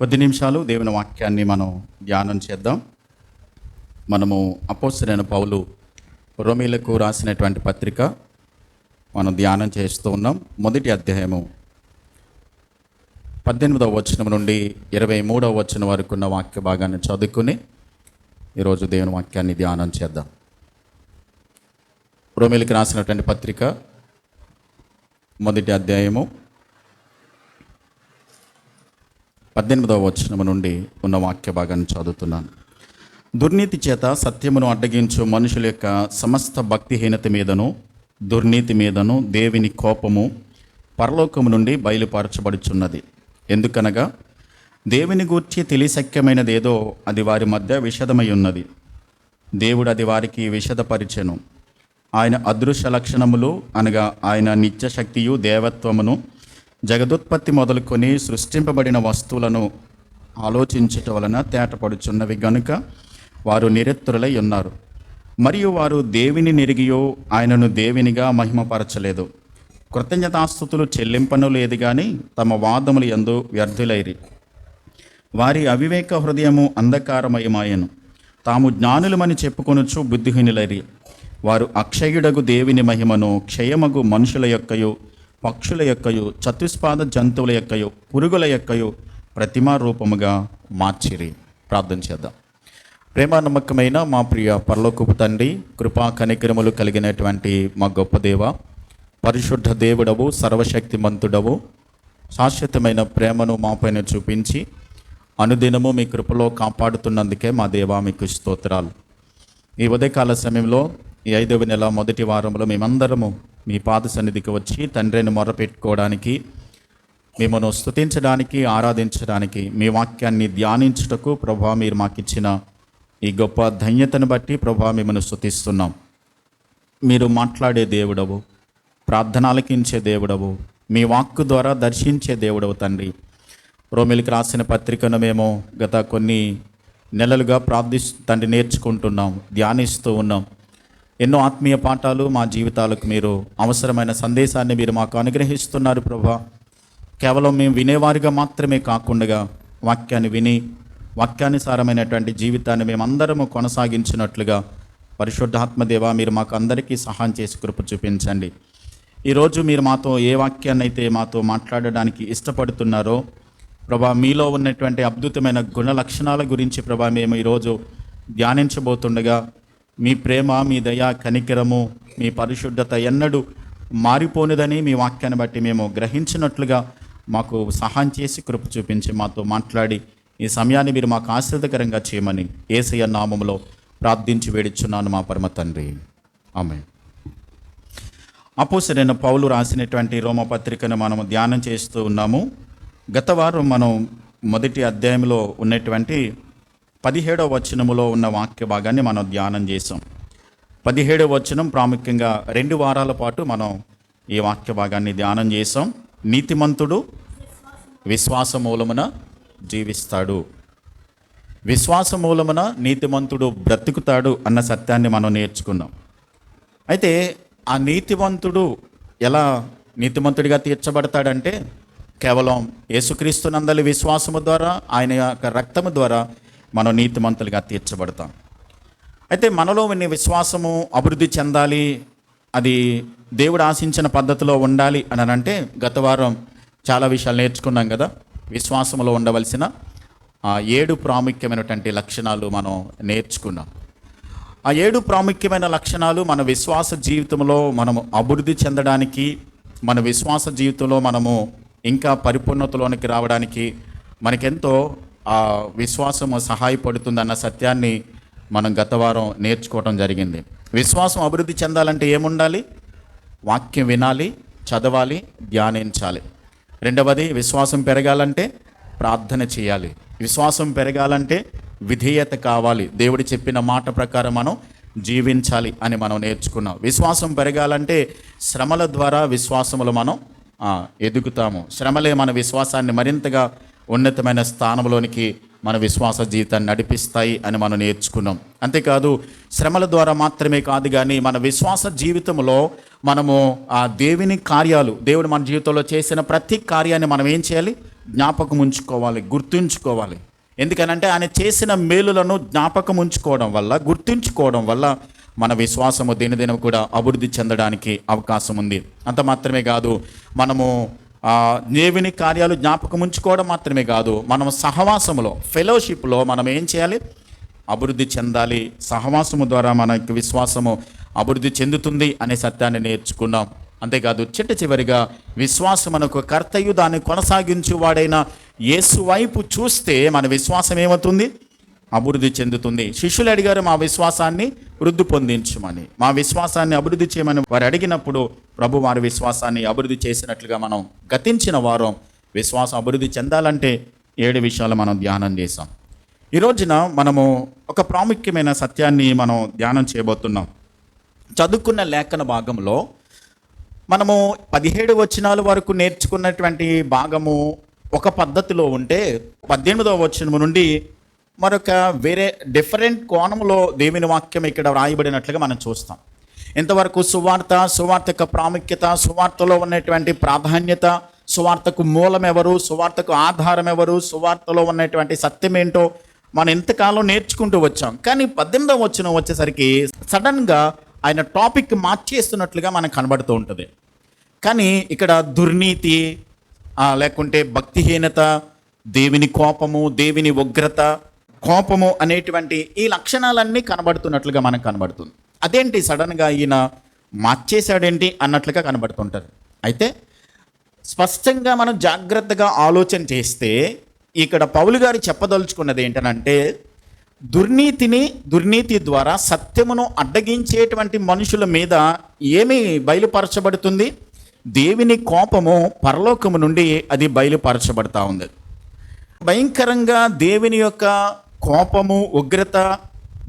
కొద్ది నిమిషాలు దేవుని వాక్యాన్ని మనం ధ్యానం చేద్దాం. మనము అపోస్తలుడైన పౌలు రోమీలకు రాసినటువంటి పత్రిక మనం ధ్యానం చేస్తూ ఉన్నాం. మొదటి అధ్యాయము 18వ వచనం నుండి 23వ వచనం వరకు ఉన్న వాక్య భాగాన్ని చదువుకుని ఈరోజు దేవుని వాక్యాన్ని ధ్యానం చేద్దాం. రోమీలకు రాసినటువంటి పత్రిక మొదటి అధ్యాయము 18వ వచనం నుండి ఉన్న వాక్య భాగాన్ని చదువుతున్నాను. దుర్నీతి చేత సత్యమును అడ్డగించు మనుషుల యొక్క సమస్త భక్తిహీనత మీదను దుర్నీతి మీదను దేవుని కోపము పరలోకము నుండి బయలుపరచబడుచున్నది. ఎందుకనగా దేవుని గూర్చి తెలిసక్యమైనదేదో అది వారి మధ్య విషదమై ఉన్నది. దేవుడు అది వారికి విషదపరిచెను. ఆయన అదృశ్య లక్షణములు అనగా ఆయన నిత్య శక్తియు దేవత్వమును జగదుత్పత్తి మొదలుకొని సృష్టింపబడిన వస్తువులను ఆలోచించటం వలన తేటపడుచున్నవి గనుక వారు నిరత్తులై ఉన్నారు. మరియు వారు దేవుని నెరిగియో ఆయనను దేవునిగా మహిమపరచలేదు. కృతజ్ఞతాస్తుతులు చెల్లింపను లేదు కానీ తమ వాదములు యందు వ్యర్థులైరి. వారి అవివేక హృదయము అంధకారమయమాయను. తాము జ్ఞానులమని చెప్పుకొనుచు బుద్ధిహీనులైరి. వారు అక్షయుడగు దేవుని మహిమను క్షయమగు మనుషుల యొక్కయు పక్షుల యొక్కయు చతుష్పాద జంతువుల యొక్కయు పురుగుల యొక్కయు ప్రతిమా రూపముగా మార్చిరి. ప్రార్థన చేద్దాం. ప్రేమ నమ్మకమైన మా ప్రియ పరలోకపు తండ్రి, కృపా కనికరములు కలిగినటువంటి మా గొప్ప దేవ, పరిశుద్ధ దేవుడవు, సర్వశక్తిమంతుడవు, శాశ్వతమైన ప్రేమను మాపైన చూపించి అనుదినము మీ కృపలో కాపాడుతున్నందుకే మా దేవా మీకు స్తోత్రాలు. ఈ ఉదయకాల సమయంలో ఈ 5వ నెల మొదటి వారంలో మేమందరము మీ పాద సన్నిధికి వచ్చి తండ్రిని మొరపెట్టుకోవడానికి, మిమ్మల్ని స్తుతించడానికి, ఆరాధించడానికి, మీ వాక్యాన్ని ధ్యానించుటకు ప్రభా మీరు మాకు ఇచ్చిన ఈ గొప్ప ధన్యతను బట్టి ప్రభా మిమ్మల్ని స్తుతిస్తున్నాం. మీరు మాట్లాడే దేవుడవు, ప్రార్థనలకించే దేవుడవు, మీ వాక్కు ద్వారా దర్శించే దేవుడవు తండ్రి. రోమీలకు రాసిన పత్రికను మేము గత కొన్ని నెలలుగా తండ్రి నేర్చుకుంటున్నాం, ధ్యానిస్తూ ఉన్నాం. ఎన్నో ఆత్మీయ పాఠాలు మా జీవితాలకు మీరు అవసరమైన సందేశాన్ని మీరు మాకు అనుగ్రహిస్తున్నారు ప్రభా. కేవలం మేము వినేవారిగా మాత్రమే కాకుండా వాక్యాన్ని విని వాక్యానుసారమైనటువంటి జీవితాన్ని మేమందరము కొనసాగించినట్లుగా పరిశుద్ధాత్మదేవ మీరు మాకు అందరికీ సహాయం చేసి కృప చూపించండి. ఈరోజు మీరు మాతో ఏ వాక్యాన్ని అయితే మాతో మాట్లాడడానికి ఇష్టపడుతున్నారో ప్రభా, మీలో ఉన్నటువంటి అద్భుతమైన గుణ లక్షణాల గురించి ప్రభా మేము ఈరోజు ధ్యానించబోతుండగా మీ ప్రేమ, మీ దయ, కనికరము, మీ పరిశుద్ధత ఎన్నడూ మారిపోనిదని మీ వాక్యాన్ని బట్టి మేము గ్రహించినట్లుగా మాకు సహాయం చేసి కృప చూపించి మాతో మాట్లాడి ఈ సమయాన్ని మీరు మాకు ఆశీర్వదకరంగా చేయమని యేసయ్య నామములో ప్రార్థించి వేడుచున్నాను మా పరమ తండ్రి, ఆమేన్. అపోస్తలుడైన పౌలు రాసినటువంటి రోమపత్రికను మనము ధ్యానం చేస్తూ ఉన్నాము. గత వారం మనం మొదటి అధ్యాయంలో ఉన్నటువంటి 17వ వచనములో ఉన్న వాక్య భాగాన్ని మనం ధ్యానం చేసాం. 17వ వచనం ప్రాముఖ్యంగా 2 వారాల పాటు మనం ఈ వాక్య భాగాన్ని ధ్యానం చేసాం. నీతిమంతుడు విశ్వాస మూలమున జీవిస్తాడు, విశ్వాస మూలమున నీతిమంతుడు బ్రతుకుతాడు అన్న సత్యాన్ని మనం నేర్చుకున్నాం. అయితే ఆ నీతివంతుడు ఎలా నీతిమంతుడిగా తీర్చబడతాడంటే కేవలం యేసుక్రీస్తునందలి విశ్వాసము ద్వారా, ఆయన యొక్క రక్తము ద్వారా మనం నీతిమంతులుగా తీర్చబడతాం. అయితే మనలో ఉన్న విశ్వాసము అభివృద్ధి చెందాలి, అది దేవుడు ఆశించిన పద్ధతిలో ఉండాలి అని అంటే గత వారం చాలా విషయాలు నేర్చుకున్నాం కదా. విశ్వాసంలో ఉండవలసిన 7 ప్రాముఖ్యమైనటువంటి లక్షణాలు మనం నేర్చుకున్నాం. ఆ 7 ప్రాముఖ్యమైన లక్షణాలు మన విశ్వాస జీవితంలో మనము అభివృద్ధి చెందడానికి, మన విశ్వాస జీవితంలో మనము ఇంకా పరిపూర్ణతలోనికి రావడానికి మనకెంతో ఆ విశ్వాసము సహాయపడుతుందన్న సత్యాన్ని మనం గత వారం నేర్చుకోవడం జరిగింది. విశ్వాసం అభివృద్ధి చెందాలంటే ఏముండాలి? వాక్యం వినాలి, చదవాలి, ధ్యానించాలి. రెండవది, విశ్వాసం పెరగాలంటే ప్రార్థన చేయాలి. విశ్వాసం పెరగాలంటే విధేయత కావాలి, దేవుడు చెప్పిన మాట ప్రకారం మనం జీవించాలి అని మనం నేర్చుకున్నాం. విశ్వాసం పెరగాలంటే శ్రమల ద్వారా విశ్వాసములు మనం ఎదుగుతాము. శ్రమలే మన విశ్వాసాన్ని మరింతగా ఉన్నతమైన స్థానంలోనికి మన విశ్వాస జీవితాన్ని నడిపిస్తాయి అని మనం నేర్చుకున్నాం. అంతేకాదు శ్రమల ద్వారా మాత్రమే కాదు కానీ మన విశ్వాస జీవితంలో మనము ఆ దేవుని కార్యాలు, దేవుడు మన జీవితంలో చేసిన ప్రతి కార్యాన్ని మనం ఏం చేయాలి? జ్ఞాపకం ఉంచుకోవాలి, గుర్తుంచుకోవాలి. ఎందుకనంటే ఆయన చేసిన మేలులను జ్ఞాపకం ఉంచుకోవడం వల్ల, గుర్తుంచుకోవడం వల్ల మన విశ్వాసము దినదినం కూడా అభివృద్ధి చెందడానికి అవకాశం ఉంది. అంత మాత్రమే కాదు, మనము దేవుని కార్యాలు జ్ఞాపకం ఉంచుకోవడం మాత్రమే కాదు, మనం సహవాసములో, ఫెలోషిప్లో మనం ఏం చేయాలి? అభివృద్ధి చెందాలి. సహవాసము ద్వారా మనకి విశ్వాసము అభివృద్ధి చెందుతుంది అనే సత్యాన్ని నేర్చుకున్నాం. అంతేకాదు, చివరిగా విశ్వాసమునకు కర్తయు దాన్ని కొనసాగించువాడైన యేసు వైపు చూస్తే మన విశ్వాసం ఏమవుతుంది? అభివృద్ధి చెందుతుంది. శిష్యులు అడిగారు, మా విశ్వాసాన్ని వృద్ధి పొందించమని, మా విశ్వాసాన్ని అభివృద్ధి చేయమని వారు అడిగినప్పుడు ప్రభు వారి విశ్వాసాన్ని అభివృద్ధి చేసినట్లుగా మనం గతించిన వారం విశ్వాసం అభివృద్ధి చెందాలంటే 7 విషయాలు మనం ధ్యానం చేసాం. ఈ రోజున మనము ఒక ప్రాముఖ్యమైన సత్యాన్ని మనం ధ్యానం చేయబోతున్నాం. చదువుకున్న లేఖన భాగంలో మనము 17 వచనాల వరకు నేర్చుకున్నటువంటి భాగము ఒక పద్ధతిలో ఉంటే 18వ వచనం నుండి మరొక వేరే డిఫరెంట్ కోణంలో దేవుని వాక్యం ఇక్కడ వ్రాయబడినట్లుగా మనం చూస్తాం. ఇంతవరకు సువార్త యొక్క ప్రాముఖ్యత, సువార్తలో ఉన్నటువంటి ప్రాధాన్యత, సువార్తకు మూలం ఎవరు, సువార్తకు ఆధారం ఎవరు, సువార్తలో ఉన్నటువంటి సత్యం ఏంటో మనం ఎంతకాలం నేర్చుకుంటూ వచ్చాం. కానీ 18వ వచనం వచ్చేసరికి సడన్గా ఆయన టాపిక్ మార్చేస్తున్నట్లుగా మనకు కనబడుతూ ఉంటుంది. కానీ ఇక్కడ దుర్నీతి, లేకుంటే భక్తిహీనత, దేవుని కోపము, దేవుని ఉగ్రత, కోపము అనేటువంటి ఈ లక్షణాలన్నీ కనబడుతున్నట్లుగా మనకు కనబడుతుంది. అదేంటి సడన్గా ఈయన మార్చేశాడేంటి అన్నట్లుగా కనబడుతుంటారు. అయితే స్పష్టంగా మనం జాగ్రత్తగా ఆలోచన చేస్తే ఇక్కడ పౌలు గారు చెప్పదలుచుకున్నది ఏంటనంటే, దుర్నీతి ద్వారా సత్యమును అడ్డగించేటువంటి మనుషుల మీద ఏమి బయలుపరచబడుతుంది? దేవుని కోపము పరలోకము నుండి అది బయలుపరచబడతా ఉంది. భయంకరంగా దేవుని యొక్క కోపము, ఉగ్రత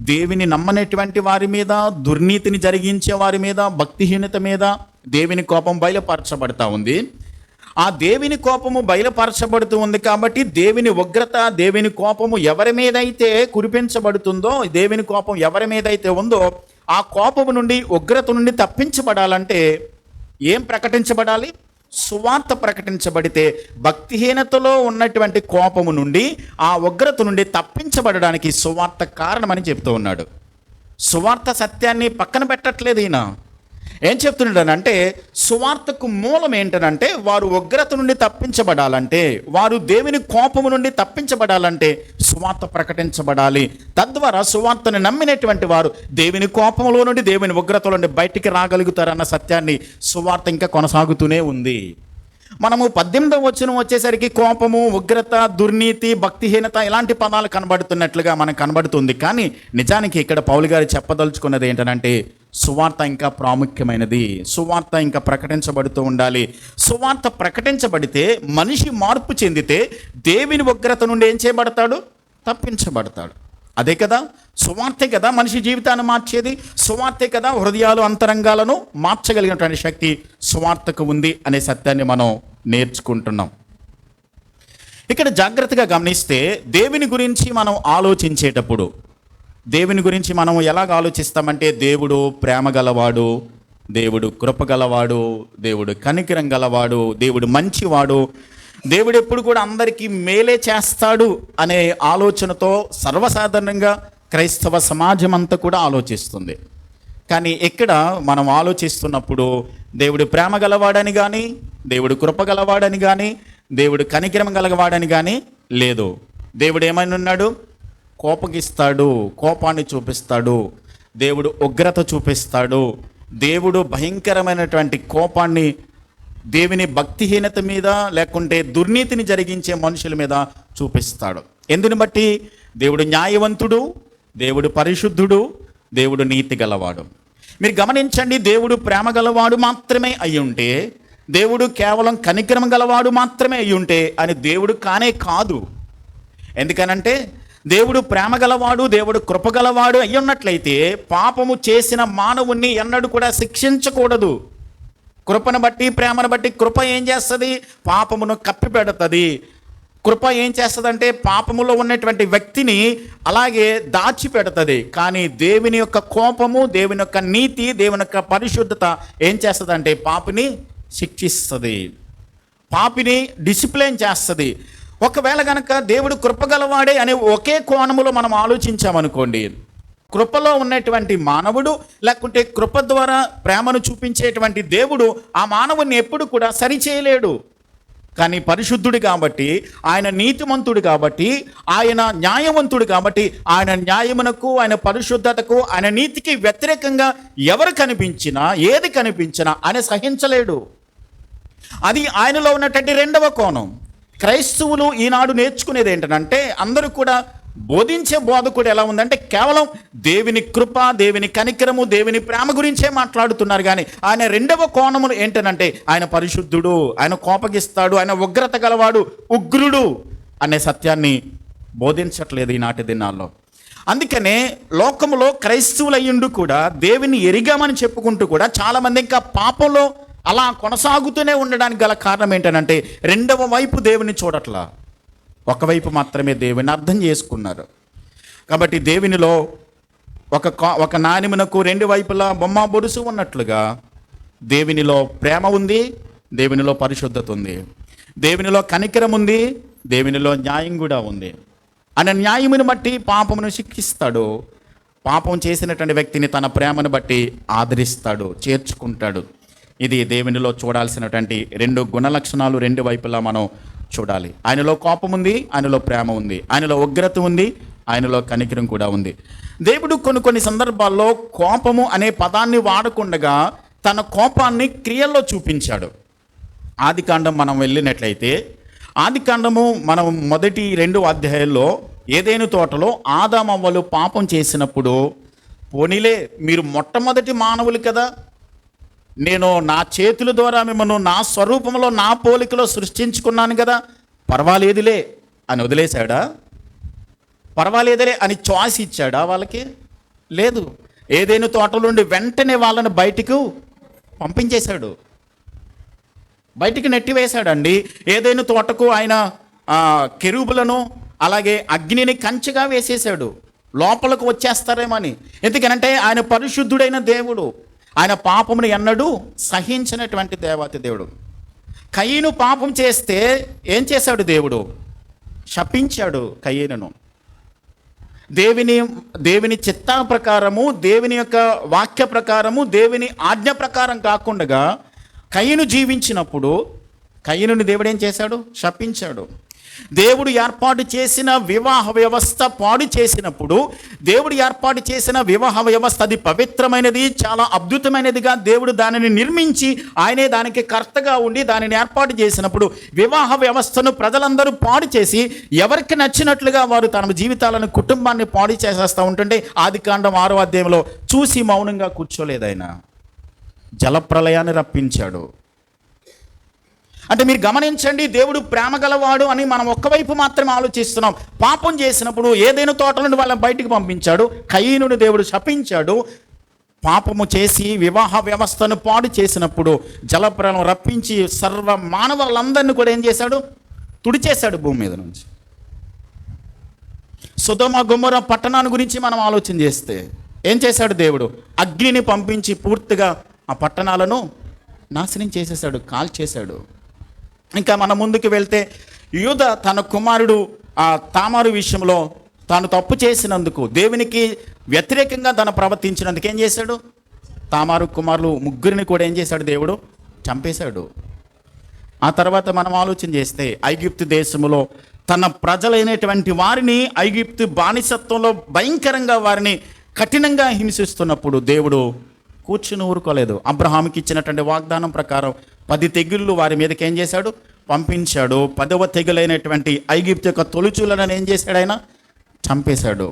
దేవుని నమ్మనటువంటి వారి మీద, దుర్నీతిని జరిగించే వారి మీద, భక్తిహీనత మీద దేవుని కోపం బయలుపరచబడతా ఉంది. ఆ దేవుని కోపము బయలుపరచబడుతూ ఉంది కాబట్టి దేవుని ఉగ్రత, దేవుని కోపము ఎవరి మీద అయితే కురిపించబడుతుందో, దేవుని కోపం ఎవరి మీద అయితే ఉందో ఆ కోపము నుండి, ఉగ్రత నుండి తప్పించబడాలంటే ఏం ప్రకటించబడాలి? సువార్త ప్రకటించబడితే భక్తిహీనతలో ఉన్నటువంటి కోపము నుండి, ఆ ఉగ్రత నుండి తప్పించబడడానికి సువార్త కారణమని చెప్తూ ఉన్నాడు. సువార్త సత్యాన్ని పక్కన పెట్టట్లేదు ఈయన. ఏం చెప్తున్నాడనంటే, సువార్తకు మూలం ఏంటనంటే, వారు ఉగ్రత నుండి తప్పించబడాలంటే, వారు దేవుని కోపము నుండి తప్పించబడాలంటే సువార్త ప్రకటించబడాలి. తద్వారా సువార్తను నమ్మినటువంటి వారు దేవుని కోపంలో నుండి, దేవుని ఉగ్రతలో నుండి బయటికి రాగలుగుతారన్న సత్యాన్ని సువార్త ఇంకా కొనసాగుతూనే ఉంది. మనము 18వ వచనం వచ్చేసరికి కోపము, ఉగ్రత, దుర్నీతి, భక్తిహీనత ఇలాంటి పదాలు కనబడుతున్నట్లుగా మనకు కనబడుతుంది. కానీ నిజానికి ఇక్కడ పౌలు గారు చెప్పదలుచుకున్నది ఏంటంటే, సువార్త ఇంకా ప్రాముఖ్యమైనది. సువార్త ఇంకా ప్రకటించబడుతూ ఉండాలి. సువార్త ప్రకటించబడితే, మనిషి మార్పు చెందితే దేవుని ఉగ్రత నుండి ఏం చేయబడతాడు? తప్పించబడతాడు. అదే కదా, సువార్తే కదా మనిషి జీవితాన్ని మార్చేది. సువార్తే కదా హృదయాలు, అంతరంగాలను మార్చగలిగినటువంటి శక్తి సువార్తకు ఉంది అనే సత్యాన్ని మనం నేర్చుకుంటున్నాం. ఇక్కడ జాగ్రత్తగా గమనిస్తే, దేవుని గురించి మనం ఆలోచించేటప్పుడు, దేవుని గురించి మనం ఎలాగ ఆలోచిస్తామంటే, దేవుడు ప్రేమ గలవాడు, దేవుడు కృప గలవాడు, దేవుడు కనికరం గలవాడు, దేవుడు మంచివాడు, దేవుడు ఎప్పుడు కూడా అందరికీ మేలే చేస్తాడు అనే ఆలోచనతో సర్వసాధారణంగా క్రైస్తవ సమాజం అంతా కూడా ఆలోచిస్తుంది. కానీ ఇక్కడ మనం ఆలోచిస్తున్నప్పుడు దేవుడు ప్రేమ గలవాడని కానీ, దేవుడు కృప గలవాడని కానీ, దేవుడు కనికరం గలవాడని కానీ లేదు. దేవుడు ఏమైనా ఉన్నాడు? కోపగిస్తాడు, కోపాన్ని చూపిస్తాడు, దేవుడు ఉగ్రత చూపిస్తాడు. దేవుడు భయంకరమైనటువంటి కోపాన్ని దేవుని భక్తిహీనత మీద, లేకుంటే దుర్నీతిని జరిగించే మనుషుల మీద చూపిస్తాడు. ఎందుని బట్టి? దేవుడు న్యాయవంతుడు, దేవుడు పరిశుద్ధుడు, దేవుడు నీతి గలవాడు. మీరు గమనించండి, దేవుడు ప్రేమ గలవాడు మాత్రమే అయి ఉంటే, దేవుడు కేవలం కనికరం గలవాడు మాత్రమే అయి ఉంటే అని దేవుడు కానే కాదు. ఎందుకనంటే దేవుడు ప్రేమ గలవాడు, దేవుడు కృప గలవాడు అయి ఉన్నట్లయితే పాపము చేసిన మానవుణ్ణి ఎన్నడూ కూడా శిక్షించకూడదు. కృపను బట్టి, ప్రేమను బట్టి కృప ఏం చేస్తుంది? పాపమును కప్పిపెడుతుంది. కృప ఏం చేస్తుందంటే పాపములో ఉన్నటువంటి వ్యక్తిని అలాగే దాచిపెడుతుంది. కానీ దేవుని యొక్క కోపము, దేవుని యొక్క నీతి, దేవుని యొక్క పరిశుద్ధత ఏం చేస్తుందంటే పాపిని శిక్షిస్తుంది, పాపిని డిసిప్లిన్ చేస్తుంది. ఒకవేళ గనక దేవుడు కృపగలవాడే అనే ఒకే కోణములో మనం ఆలోచించామనుకోండి, కృపలో ఉన్నటువంటి మానవుడు లేకుంటే కృప ద్వారా ప్రేమను చూపించేటువంటి దేవుడు ఆ మానవుని ఎప్పుడు కూడా సరిచేయలేడు. కానీ పరిశుద్ధుడు కాబట్టి, ఆయన నీతిమంతుడు కాబట్టి, ఆయన న్యాయవంతుడు కాబట్టి, ఆయన న్యాయమునకు, ఆయన పరిశుద్ధతకు, ఆయన నీతికి వ్యతిరేకంగా ఎవరు కనిపించినా, ఏది కనిపించినా ఆయన సహించలేడు. అది ఆయనలో ఉన్నటువంటి రెండవ కోణం. క్రైస్తవులు ఈనాడు నేర్చుకునేది ఏంటంటే, అందరూ కూడా బోధించే బోధకుడు ఎలా ఉందంటే కేవలం దేవుని కృప, దేవుని కనికరము, దేవుని ప్రేమ గురించే మాట్లాడుతున్నారు. కానీ ఆయన రెండవ కోణములు ఏంటనంటే ఆయన పరిశుద్ధుడు, ఆయన కోపగిస్తాడు, ఆయన ఉగ్రత గలవాడు, ఉగ్రుడు అనే సత్యాన్ని బోధించట్లేదు ఈనాటి దినాల్లో. అందుకనే లోకములో క్రైస్తవులయ్యుండు కూడా దేవుని ఎరిగామని చెప్పుకుంటూ కూడా చాలామంది ఇంకా పాపంలో అలా కొనసాగుతూనే ఉండడానికి గల కారణం ఏంటనంటే రెండవ వైపు దేవుని చూడట్లా, ఒకవైపు మాత్రమే దేవుని అర్థం చేసుకున్నారు. కాబట్టి దేవునిలో ఒక నాణెమునకు రెండు వైపులా బొమ్మ బొరుసు ఉన్నట్లుగా దేవునిలో ప్రేమ ఉంది, దేవునిలో పరిశుద్ధత ఉంది, దేవునిలో కనికరం ఉంది, దేవునిలో న్యాయం కూడా ఉంది. ఆయన న్యాయమును బట్టి పాపమును శిక్షిస్తాడు, పాపం చేసినటువంటి వ్యక్తిని తన ప్రేమను బట్టి ఆదరిస్తాడు, చేర్చుకుంటాడు. ఇది దేవునిలో చూడాల్సినటువంటి రెండు గుణలక్షణాలు, రెండు వైపులా మనం చూడాలి. ఆయనలో కోపం ఉంది, ఆయనలో ప్రేమ ఉంది, ఆయనలో ఉగ్రత ఉంది, ఆయనలో కనికరం కూడా ఉంది. దేవుడు కొన్ని సందర్భాల్లో కోపము అనే పదాన్ని వాడకుండగా తన కోపాన్ని క్రియల్లో చూపించాడు. ఆదికాండం మనం వెళ్ళినట్లయితే, ఆదికాండము మనం మొదటి 2 అధ్యాయాల్లో ఏదైనా తోటలో ఆదామవ్వలు పాపం చేసినప్పుడు, పోనీలే మీరు మొట్టమొదటి మానవులు కదా, నేను నా చేతుల ద్వారా మిమ్మల్ని నా స్వరూపంలో నా పోలికలో సృష్టించుకున్నాను కదా, పర్వాలేదులే అని వదిలేశాడా? పర్వాలేదులే అని చాయిస్ ఇచ్చాడా వాళ్ళకి? లేదు. ఏదైనా తోటలో నుండి వెంటనే వాళ్ళని బయటికి పంపించేశాడు, బయటికి నెట్టివేశాడండి. ఏదైనా తోటకు ఆయన కెరూబులను అలాగే అగ్నిని కంచెగా వేసేశాడు, లోపలకు వచ్చేస్తారేమని. ఎందుకనంటే ఆయన పరిశుద్ధుడైన దేవుడు, ఆయన పాపమును ఎన్నడూ సహించినటువంటి దేవాతి దేవుడు. కయీను పాపం చేస్తే ఏం చేశాడు దేవుడు? శపించాడు కయీనును. దేవుని చిత్త ప్రకారము, దేవుని యొక్క వాక్య ప్రకారము, దేవుని ఆజ్ఞ ప్రకారం కాకుండా కయీను జీవించినప్పుడు కయీనుని దేవుడు ఏం చేశాడు? శపించాడు. దేవుడు ఏర్పాటు చేసిన వివాహ వ్యవస్థ పాడు చేసినప్పుడు, దేవుడు ఏర్పాటు చేసిన వివాహ వ్యవస్థ అది పవిత్రమైనది, చాలా అద్భుతమైనదిగా దేవుడు దానిని నిర్మించి ఆయనే దానికి కర్తగా ఉండి దానిని ఏర్పాటు చేసినప్పుడు వివాహ వ్యవస్థను ప్రజలందరూ పాడు చేసి ఎవరికి నచ్చినట్లుగా వారు తమ జీవితాలను, కుటుంబాన్ని పాడు చేసేస్తూ ఉంటుంటే ఆదికాండం 6వ అధ్యాయంలో చూసి మౌనంగా కూర్చోలేదు. ఆయన జలప్రలయాన్ని రప్పించాడు. అంటే మీరు గమనించండి, దేవుడు ప్రేమ గలవాడు అని మనం ఒక్కవైపు మాత్రమే ఆలోచిస్తున్నాం. పాపం చేసినప్పుడు ఏదైనా తోట నుండి వాళ్ళని బయటికి పంపించాడు, కయీనుని దేవుడు శపించాడు. పాపము చేసి వివాహ వ్యవస్థను పాడు చేసినప్పుడు జలప్రలయం రప్పించి సర్వ మానవులందరినీ కూడా ఏం చేశాడు? తుడిచేశాడు భూమి మీద నుంచి. సొదొమ గొమొర్రా పట్టణాన్ని గురించి మనం ఆలోచన చేస్తే ఏం చేశాడు దేవుడు? అగ్నిని పంపించి పూర్తిగా ఆ పట్టణాలను నాశనం చేసేశాడు, కాల్చేశాడు. ఇంకా మన ముందుకు వెళ్తే యూదా తన కుమారుడు తామారు విషయంలో తాను తప్పు చేసినందుకు, దేవునికి వ్యతిరేకంగా తను ప్రవర్తించినందుకు ఏం చేశాడు? తామారు కుమారులు ముగ్గురిని కూడా ఏం చేశాడు? దేవుడు చంపేశాడు. ఆ తర్వాత మనం ఆలోచన చేస్తే ఐగుప్తు దేశంలో తన ప్రజలైనటువంటి వారిని ఐగుప్తు బానిసత్వంలో భయంకరంగా వారిని కఠినంగా హింసిస్తున్నప్పుడు దేవుడు కూర్చుని ఊరుకోలేదు. అబ్రహాముకి ఇచ్చినటువంటి వాగ్దానం ప్రకారం 10 తెగుళ్ళు వారి మీదకి ఏం చేశాడు? పంపించాడు. 10వ తెగులైనటువంటి ఐగుప్తు యొక్క తొలిచూలను ఏం చేశాడు? ఆయన చంపేశాడు.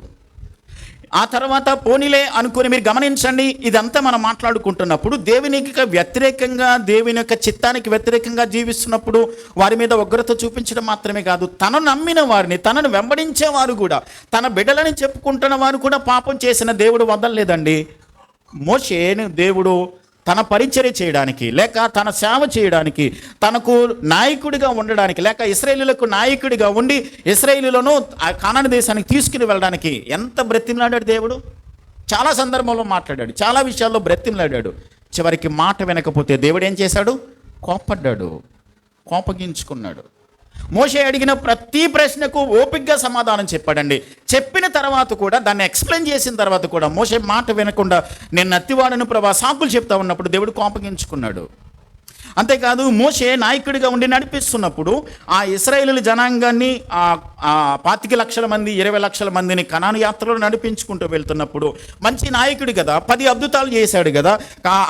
ఆ తర్వాత పోనీలే అనుకుని మీరు గమనించండి, ఇదంతా మనం మాట్లాడుకుంటున్నప్పుడు దేవునికి వ్యతిరేకంగా, దేవుని యొక్క చిత్తానికి వ్యతిరేకంగా జీవిస్తున్నప్పుడు వారి మీద ఉగ్రత చూపించడం మాత్రమే కాదు, తను నమ్మిన వారిని, తనను వెంబడించే వారు కూడా, తన బిడ్డలని చెప్పుకుంటున్న వారు కూడా పాపం చేసిన దేవుడు వదలలేదండి. మోషేను దేవుడు తన పరిచర్య చేయడానికి, లేక తన సేవ చేయడానికి, తనకు నాయకుడిగా ఉండడానికి, లేక ఇశ్రాయేలులకు నాయకుడిగా ఉండి ఇశ్రాయేలులను కానాను దేశానికి తీసుకుని వెళ్ళడానికి ఎంత బ్రతిమలాడాడు దేవుడు. చాలా సందర్భంలో మాట్లాడాడు, చాలా విషయాల్లో బ్రతిమలాడాడు. చివరికి మాట వినకపోతే దేవుడు ఏం చేశాడు? కోపడ్డాడు, కోపగించుకున్నాడు. మోషే అడిగిన ప్రతి ప్రశ్నకు ఓపికగా సమాధానం చెప్పాడండి. చెప్పిన తర్వాత కూడా, దాన్ని ఎక్స్ప్లెయిన్ చేసిన తర్వాత కూడా మోషే మాట వినకుండా నేను నత్తివాడను ప్రభా సాకులు చెప్తా ఉన్నప్పుడు దేవుడు కోపగించుకున్నాడు. అంతేకాదు, మోషే నాయకుడిగా ఉండి నడిపిస్తున్నప్పుడు ఆ ఇశ్రాయేలు జనాంగాన్ని 25 లక్షల మంది 20 లక్షల మందిని కనాను యాత్రలో నడిపించుకుంటూ వెళ్తున్నప్పుడు మంచి నాయకుడు కదా, 10 అద్భుతాలు చేశాడు కదా,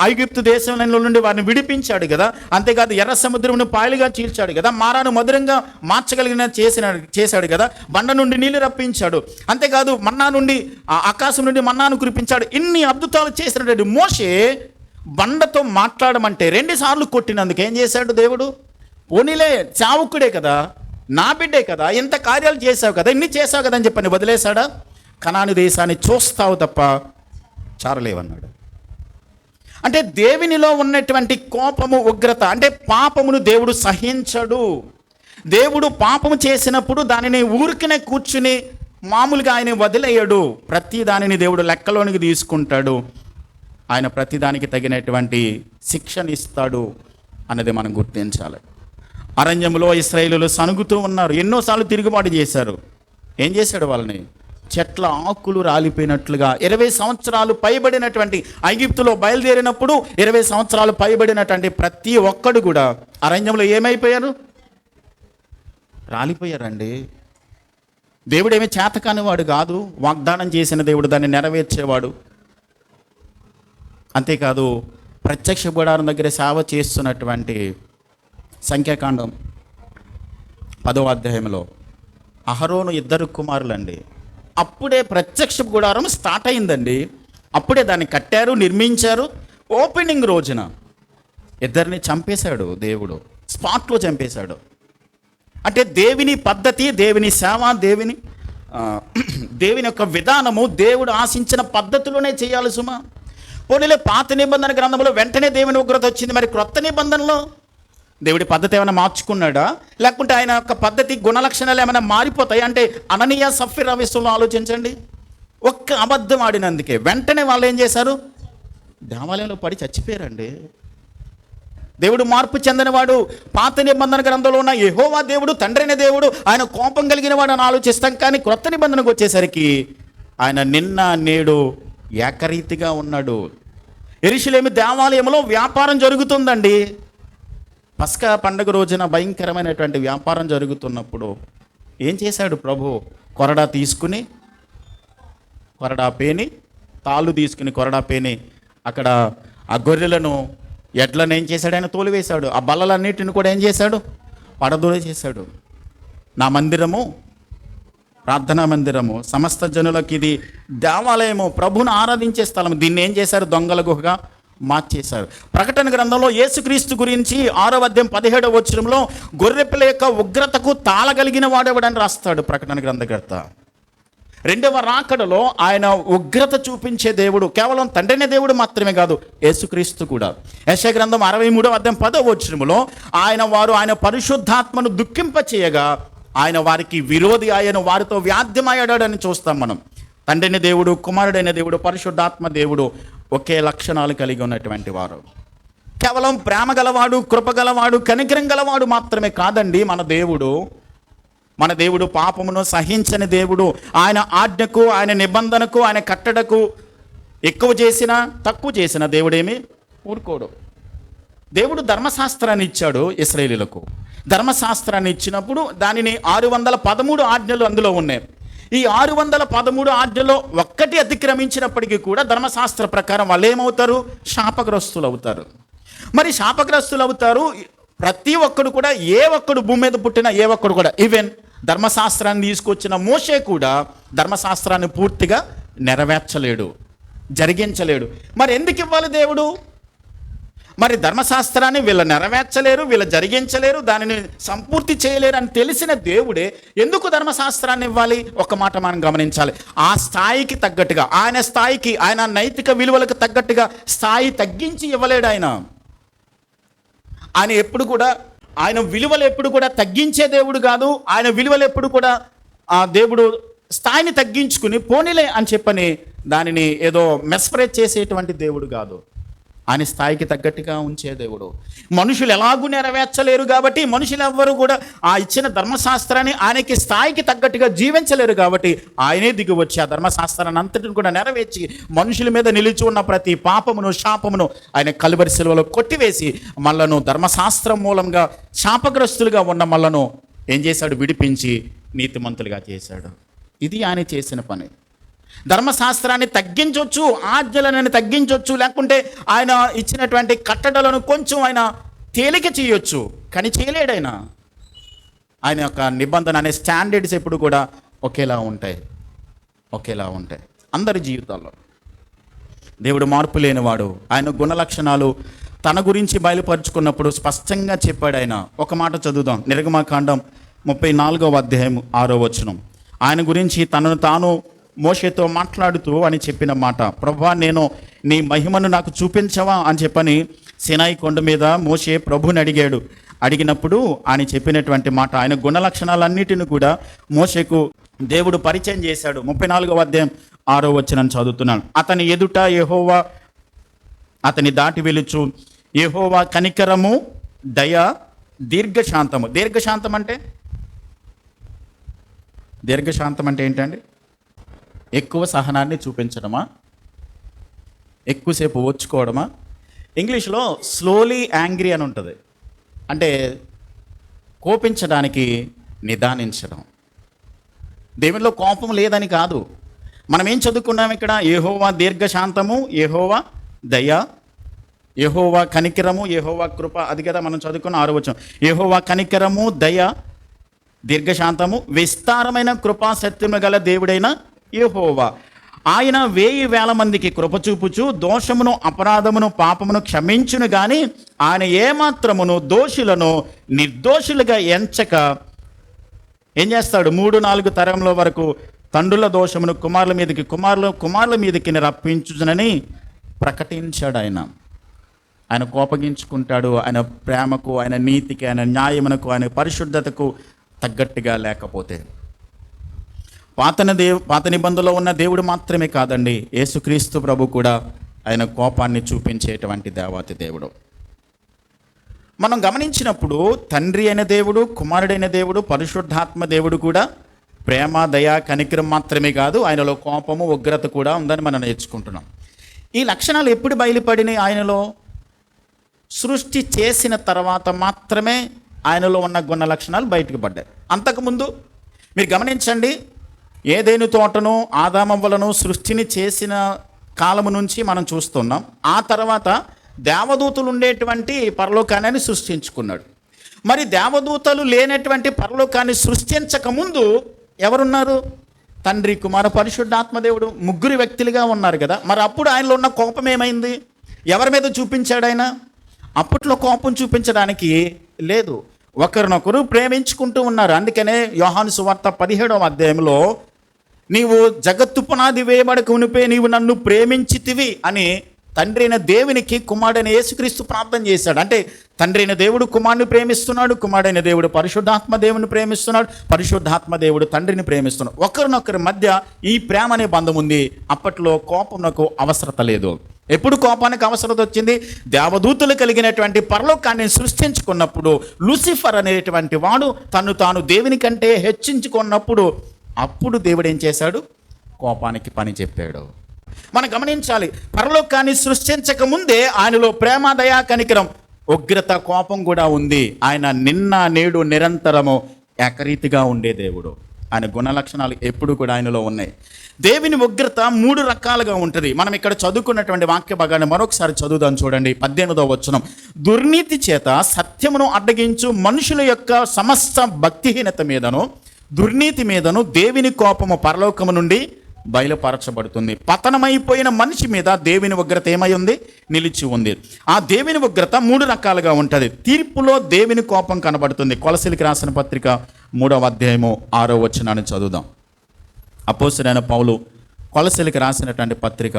ఐగుప్తు దేశంలో నుండి వారిని విడిపించాడు కదా, అంతేకాదు ఎర్ర సముద్రమును పాయలుగా చీల్చాడు కదా, మారాను మధురంగా మార్చగలిగిన చేశాడు కదా, బండ నుండి నీళ్లు రప్పించాడు, అంతేకాదు మన్నా నుండి ఆకాశం నుండి మన్నాను కురిపించాడు. ఇన్ని అద్భుతాలు చేసినటువంటి మోషే బండతో మాట్లాడమంటే 2 సార్లు కొట్టినందుకు ఏం చేశాడు దేవుడు? పోనీలే, చావుకుడే కదా, నా బిడ్డే కదా, ఇంత కార్యాలు చేసావు కదా, ఇన్ని చేసావు కదా అని చెప్పని వదిలేశాడా? కనాను దేశాన్ని చూస్తావు తప్ప చారలేవన్నాడు. అంటే దేవునిలో ఉన్నటువంటి కోపము, ఉగ్రత, అంటే పాపమును దేవుడు సహించడు. దేవుడు పాపము చేసినప్పుడు దానిని ఊరికనే కూర్చుని మామూలుగా ఆయన వదిలేయడు. ప్రతి దానిని దేవుడు లెక్కలోనికి తీసుకుంటాడు. ఆయన ప్రతిదానికి తగినటువంటి శిక్షణ ఇస్తాడు అన్నది మనం గుర్తించాలి. అరణ్యంలో ఇశ్రాయేలీయులు సనుగుతూ ఉన్నారు, ఎన్నోసార్లు తిరుగుబాటు చేశారు. ఏం చేశాడు వాళ్ళని? చెట్ల ఆకులు రాలిపోయినట్లుగా 20 సంవత్సరాలు పైబడినటువంటి ఐగుప్తులో బయలుదేరినప్పుడు 20 సంవత్సరాలు పైబడినటువంటి ప్రతి ఒక్కడు కూడా అరణ్యంలో ఏమైపోయారు? రాలిపోయారండి. దేవుడు ఏమీ చేతకానివాడు కాదు, వాగ్దానం చేసిన దేవుడు దాన్ని నెరవేర్చేవాడు. అంతేకాదు, ప్రత్యక్ష గుడారం దగ్గర సేవ చేస్తున్నటువంటి సంఖ్యాకాండం 10వ అధ్యాయంలో అహరోను 2 కుమారులండి. అప్పుడే ప్రత్యక్ష గుడారం స్టార్ట్ అయిందండి. అప్పుడే దాన్ని కట్టారు, నిర్మించారు. ఓపెనింగ్ రోజున 2 చంపేశాడు దేవుడు, స్పాట్లో చంపేశాడు. అంటే దేవుని పద్ధతి, దేవుని సేవ, దేవుని యొక్క విధానము దేవుడు ఆశించిన పద్ధతిలోనే చేయాలి సుమా. పోనీలే, పాత నిబంధన గ్రంథంలో వెంటనే దేవుని ఉగ్రత వచ్చింది, మరి క్రొత్త నిబంధనలో దేవుడి పద్ధతి ఏమైనా మార్చుకున్నాడా? లేకుంటే ఆయన యొక్క పద్ధతి, గుణలక్షణాలు ఏమైనా మారిపోతాయి? అంటే అననీయ సఫీరా విషయంలో ఆలోచించండి. ఒక్క అబద్ధం ఆడినందుకే వెంటనే వాళ్ళు ఏం చేశారు? దేవాలయంలో పడి చచ్చిపోయారండి. దేవుడు మార్పు చెందినవాడు. పాత నిబంధన గ్రంథంలో ఉన్న యెహోవా దేవుడు, తండ్రైన దేవుడు, ఆయన కోపం కలిగిన వాడు అని ఆలోచిస్తాం. కానీ క్రొత్త నిబంధనకు వచ్చేసరికి ఆయన నిన్న నేడు ఏకరీతిగా ఉన్నాడు. యెరూషలేము దేవాలయంలో వ్యాపారం జరుగుతుందండి. పస్కా పండుగ రోజున భయంకరమైనటువంటి వ్యాపారం జరుగుతున్నప్పుడు ఏం చేశాడు ప్రభు? కొరడా తీసుకుని, కొరడా పేని, తాళ్ళు తీసుకుని కొరడా పేని అక్కడ ఆ గొర్రెలను, ఎడ్లను ఏం చేశాడు? ఆయన తోలివేశాడు. ఆ బల్లలన్నిటిని కూడా ఏం చేశాడు? పడదోలు చేశాడు. నా మందిరము, ప్రార్థనా మందిరము, సమస్త జనులకి ఇది దేవాలయము, ప్రభువును ఆరాధించే స్థలం. దీన్ని ఏం చేశారు? దొంగల గుహగా మార్చేశారు. ప్రకటన గ్రంథంలో యేసుక్రీస్తు గురించి 6వ అధ్యాయం 17వ వచనంలో గొర్రెపిల్ల యొక్క ఉగ్రతకు తాళగలిగిన వాడెవడని రాస్తాడు ప్రకటన గ్రంథకర్త. 2వ రాకడలో ఆయన ఉగ్రత చూపించే దేవుడు కేవలం తండ్రినే దేవుడు మాత్రమే కాదు, యేసుక్రీస్తు కూడా. యెషయా గ్రంథం 63వ అధ్యాయం 10వ వచనంలో ఆయన పరిశుద్ధాత్మను దుఃఖింపచేయగా ఆయన వారికి విరోధి, ఆయన వారితో వ్యాధ్యమయ్యాడని చూస్తాం మనం. తండ్రిని దేవుడు, కుమారుడైన దేవుడు, పరిశుద్ధాత్మ దేవుడు ఒకే లక్షణాలు కలిగి ఉన్నటువంటి వారు. కేవలం ప్రేమ గలవాడు, కృప గలవాడు, కనికరం గలవాడు మాత్రమే కాదండి మన దేవుడు. మన దేవుడు పాపమును సహించని దేవుడు. ఆయన ఆజ్ఞకు, ఆయన నిబంధనకు, ఆయన కట్టడకు ఎక్కువ చేసినా తక్కువ చేసిన దేవుడేమి ఊరుకోడు. దేవుడు ధర్మశాస్త్రాన్ని ఇచ్చాడు ఇశ్రాయేలీయులకు. ధర్మశాస్త్రాన్ని ఇచ్చినప్పుడు దానిని 613 ఆజ్ఞలు అందులో ఉన్నాయి. ఈ 613 ఆజ్ఞలో ఒక్కటి అతిక్రమించినప్పటికీ కూడా ధర్మశాస్త్ర ప్రకారం వాళ్ళు ఏమవుతారు? శాపగ్రస్తులు అవుతారు. మరి శాపగ్రస్తులు అవుతారు. ప్రతి ఒక్కడు కూడా, ఏ ఒక్కడు భూమి మీద పుట్టిన ఏ ఒక్కడు కూడా, ఈవెన్ ధర్మశాస్త్రాన్ని తీసుకొచ్చిన మోషే కూడా ధర్మశాస్త్రాన్ని పూర్తిగా నెరవేర్చలేడు, జరిగించలేడు. మరి ఎందుకు ఇవ్వాలి దేవుడు? మరి ధర్మశాస్త్రాన్ని వీళ్ళు నెరవేర్చలేరు, వీళ్ళు జరిగించలేరు, దానిని సంపూర్తి చేయలేరు అని తెలిసిన దేవుడే ఎందుకు ధర్మశాస్త్రాన్ని ఇవ్వాలి? ఒక మాట మనం గమనించాలి. ఆ స్థాయికి తగ్గట్టుగా, ఆయన స్థాయికి, ఆయన నైతిక విలువలకు తగ్గట్టుగా స్థాయి తగ్గించి ఇవ్వలేడు ఆయన. ఆయన ఎప్పుడు కూడా, ఆయన విలువలు ఎప్పుడు కూడా తగ్గించే దేవుడు కాదు. ఆయన విలువలు ఎప్పుడు కూడా ఆ దేవుడు స్థాయిని తగ్గించుకుని పోనీలే అని చెప్పని దానిని ఏదో మెస్పరేట్ చేసేటువంటి దేవుడు కాదు. ఆయన స్థాయికి తగ్గట్టుగా ఉంచే దేవుడు. మనుషులు ఎలాగూ నెరవేర్చలేరు కాబట్టి, మనుషులు ఎవ్వరూ కూడా ఆ ఇచ్చిన ధర్మశాస్త్రాన్ని ఆయనకి స్థాయికి తగ్గట్టుగా జీవించలేరు కాబట్టి ఆయనే దిగి వచ్చి ఆ ధర్మశాస్త్రాన్ని అంతటిని కూడా నెరవేర్చి మనుషుల మీద నిలిచి ఉన్న ప్రతి పాపమును శాపమును ఆయన కలువరి శిలువలో కొట్టివేసి మళ్ళను ధర్మశాస్త్రం మూలంగా శాపగ్రస్తులుగా ఉన్న మళ్ళను ఏం చేశాడు? విడిపించి నీతిమంతులుగా చేశాడు. ఇది ఆయన చేసిన పని. ధర్మశాస్త్రాన్ని తగ్గించవచ్చు, ఆజ్ఞలను తగ్గించవచ్చు, లేకుంటే ఆయన ఇచ్చినటువంటి కట్టడలను కొంచెం ఆయన తేలిక చేయొచ్చు, కానీ చేయలేడు. ఆయన యొక్క నిబంధన అనే స్టాండర్డ్స్ ఎప్పుడు కూడా ఒకేలా ఉంటాయి అందరి జీవితాల్లో. దేవుడు మార్పు లేనివాడు. ఆయన గుణలక్షణాలు తన గురించి బయలుపరుచుకున్నప్పుడు స్పష్టంగా చెప్పాడు. ఆయన ఒక మాట చదువుదాం, నిర్గమకాండం 34వ అధ్యాయం 6వ వచనం. ఆయన గురించి తనను తాను మోషేతో మాట్లాడుతూ అని చెప్పిన మాట, ప్రభువా నేను నీ మహిమను నాకు చూపించవా అని చెప్పని సినాయి కొండ మీద మోషే ప్రభుని అడిగినప్పుడు ఆయన చెప్పినటువంటి మాట, ఆయన గుణలక్షణాలన్నిటిని కూడా మోషేకు దేవుడు పరిచయం చేశాడు. 34వ అధ్యాయం 6వ వచనం చదువుతున్నాను. అతని ఎదుట యెహోవా అతని దాటి వెలుచు, యెహోవా కనికరము, దయ, దీర్ఘశాంతము. దీర్ఘశాంతం అంటే ఏంటండి? ఎక్కువ సహనాన్ని చూపించడమా? ఎక్కువసేపు ఓర్చుకోవడమా? ఇంగ్లీష్లో స్లోలీ యాంగ్రీ అని ఉంటుంది. అంటే కోపించడానికి నిదానించడం. దేవునిలో కోపం లేదని కాదు. మనం ఏం చదువుకున్నాం ఇక్కడ? యెహోవా దీర్ఘశాంతము, యెహోవా దయ, యెహోవా కనికరము, యెహోవా కృప. అది కదా మనం చదువుకున్న 6వ వచనం. యెహోవా కనికరము, దయ, దీర్ఘశాంతము, విస్తారమైన కృపా సత్యము గల దేవుడైన యెహోవా. ఆయన 1000 మందికి కృప చూపుచు దోషమును, అపరాధమును, పాపమును క్షమించును గాని ఆయన ఏమాత్రమును దోషులను నిర్దోషులుగా ఎంచక ఏం చేస్తాడు? 3-4 తరముల వరకు తండ్రుల దోషమును కుమారుల మీదకి రప్పించునని ప్రకటించాడు. ఆయన కోపగించుకుంటాడు. ఆయన ప్రేమకు, ఆయన నీతికి, ఆయన న్యాయమునకు, ఆయన పరిశుద్ధతకు తగ్గట్టుగా లేకపోతే. పాత నిబంధనలో ఉన్న దేవుడు మాత్రమే కాదండి, యేసుక్రీస్తు ప్రభు కూడా ఆయన కోపాన్ని చూపించేటువంటి దేవాతి దేవుడు. మనం గమనించినప్పుడు తండ్రి అయిన దేవుడు, కుమారుడైన దేవుడు, పరిశుద్ధాత్మ దేవుడు కూడా ప్రేమ, దయ, కనికరం మాత్రమే కాదు, ఆయనలో కోపము, ఉగ్రత కూడా ఉందని మనం నేర్చుకుంటున్నాం. ఈ లక్షణాలు ఎప్పుడు బయలుపడినాయి? ఆయనలో సృష్టి చేసిన తర్వాత మాత్రమే ఆయనలో ఉన్న గుణ లక్షణాలు బయటకు పడ్డాయి. అంతకుముందు మీరు గమనించండి, ఏదైనా తోటను ఆదామవ్వలను సృష్టిని చేసిన కాలము నుంచి మనం చూస్తున్నాం. ఆ తర్వాత దేవదూతలు ఉండేటువంటి పరలోకాన్ని సృష్టించుకున్నాడు. మరి దేవదూతలు లేనటువంటి పరలోకాన్ని సృష్టించకముందు ఎవరున్నారు? తండ్రి, కుమార, పరిశుద్ధాత్మదేవుడు, ముగ్గురు వ్యక్తులుగా ఉన్నారు కదా. మరి అప్పుడు ఆయనలో ఉన్న కోపం ఏమైంది? ఎవరి మీద చూపించాడు ఆయన? అప్పట్లో కోపం చూపించడానికి లేదు, ఒకరినొకరు ప్రేమించుకుంటూ ఉన్నారు. అందుకనే యోహాను సువార్త 17వ అధ్యాయంలో నీవు జగత్తు పునాది వేయబడక మునుపే నీవు నన్ను ప్రేమించితివి అని తండ్రి అయిన దేవునికి కుమారుడైన యేసుక్రీస్తు ప్రార్థన చేశాడు. అంటే తండ్రి అయిన దేవుడు కుమారుని ప్రేమిస్తున్నాడు, కుమారుడైన దేవుడు పరిశుద్ధాత్మ దేవుని ప్రేమిస్తున్నాడు, పరిశుద్ధాత్మ దేవుడు తండ్రిని ప్రేమిస్తున్నాడు. ఒకరినొకరి మధ్య ఈ ప్రేమ అనే బంధం ఉంది. అప్పట్లో కోపంకు అవసరత లేదు. ఎప్పుడు కోపానికి అవసరత వచ్చింది? దేవదూతలు కలిగినటువంటి పరలోకాన్ని సృష్టించుకున్నప్పుడు, లూసిఫర్ అనేటువంటి వాడు తను తాను దేవుని కంటే హెచ్చించుకున్నప్పుడు, అప్పుడు దేవుడు ఏం చేశాడు? కోపానికి పని చెప్పాడు. మనం గమనించాలి, పరలోకాన్ని సృష్టించక ముందే ఆయనలో ప్రేమ, దయా, కనికరం, ఉగ్రత, కోపం కూడా ఉంది. ఆయన నిన్న నేడు నిరంతరము ఏకరీతిగా ఉండే దేవుడు. ఆయన గుణ లక్షణాలు ఎప్పుడు కూడా ఆయనలో ఉన్నాయి. దేవుని ఉగ్రత 3 రకాలుగా ఉంటుంది. మనం ఇక్కడ చదువుకున్నటువంటి వాక్య భాగాన్ని మరొకసారి చదువుదాం. చూడండి 18వ వచనం. దుర్నీతి చేత సత్యమును అడ్డగించు మనుషుల యొక్క సమస్త భక్తిహీనత మీదను, దుర్నీతి మీదను దేవుని కోపము పరలోకము నుండి బయలుపరచబడుతుంది. పతనమైపోయిన మనిషి మీద దేవుని ఉగ్రత ఏమై ఉంది? నిలిచి ఉంది. ఆ దేవుని ఉగ్రత 3 రకాలుగా ఉంటుంది. తీర్పులో దేవుని కోపం కనబడుతుంది. కొలసీలకు రాసిన పత్రిక 3వ అధ్యాయము 6వ వచనాన్ని చదువుదాం. అపోస్తలుడైన పౌలు కొలసీలకు రాసినటువంటి పత్రిక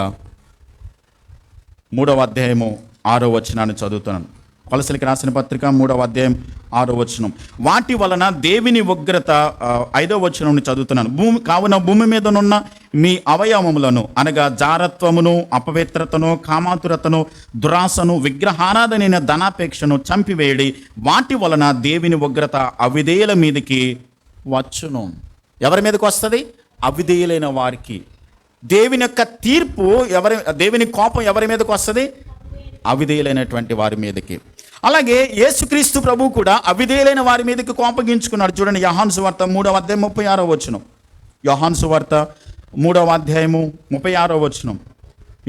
3వ అధ్యాయము 6వ వచనాన్ని చదువుతున్నాను. కొలసీలకు రాసిన పత్రిక 3వ అధ్యాయం 6వ వచనం. వాటి వలన దేవుని ఉగ్రత 5వ వచనం చదువుతున్నాను. కావున భూమి మీదనున్న మీ అవయవములను అనగా జారత్వమును, అపవిత్రతను, కామాతురతను, దురాశను, విగ్రహారాధనైన ధనాపేక్షను చంపివేయడి. వాటి వలన దేవుని ఉగ్రత అవిధేయుల మీదకి వచ్చును. ఎవరి మీదకి వస్తుంది? అవిధేయులైన వారికి. దేవుని యొక్క తీర్పు దేవుని కోపం ఎవరి మీదకి వస్తుంది? అవిధేయులైనటువంటి వారి మీదకి. అలాగే యేసుక్రీస్తు ప్రభువు కూడా అవిధేయులైన వారి మీదకి కోపగించుకున్నాడు. చూడండి, యోహాను సువార్త 3వ అధ్యాయం 36వ వచనం. యోహాను సువార్త 3వ అధ్యాయము 36వ వచనం.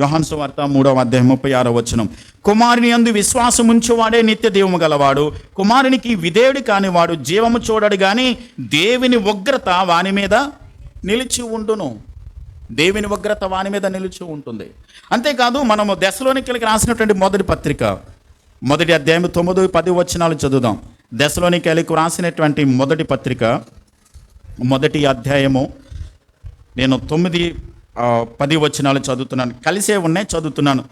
యోహాను సువార్త 3వ అధ్యాయం 36వ వచనం. కుమారుని యందు విశ్వాసం ఉంచువాడే నిత్య జీవము గలవాడు, కుమారునికి విధేయుడు కానివాడు జీవము చూడడు గాని దేవుని ఉగ్రత వాని మీద నిలిచి ఉండును. దేవుని ఉగ్రత వాని మీద నిలిచి ఉంటుంది. అంతేకాదు, మనము దెసలోనికీయులకు రాసినటువంటి మొదటి పత్రిక 1వ అధ్యాయం 9, 10 వచనాలు చదువుదాం. దెసలోనికీయులకు రాసినటువంటి మొదటి పత్రిక 1వ అధ్యాయము నేను 9, 10 వచనాలు చదువుతున్నాను. కలిసే ఉన్నాయి, చదువుతున్నాను.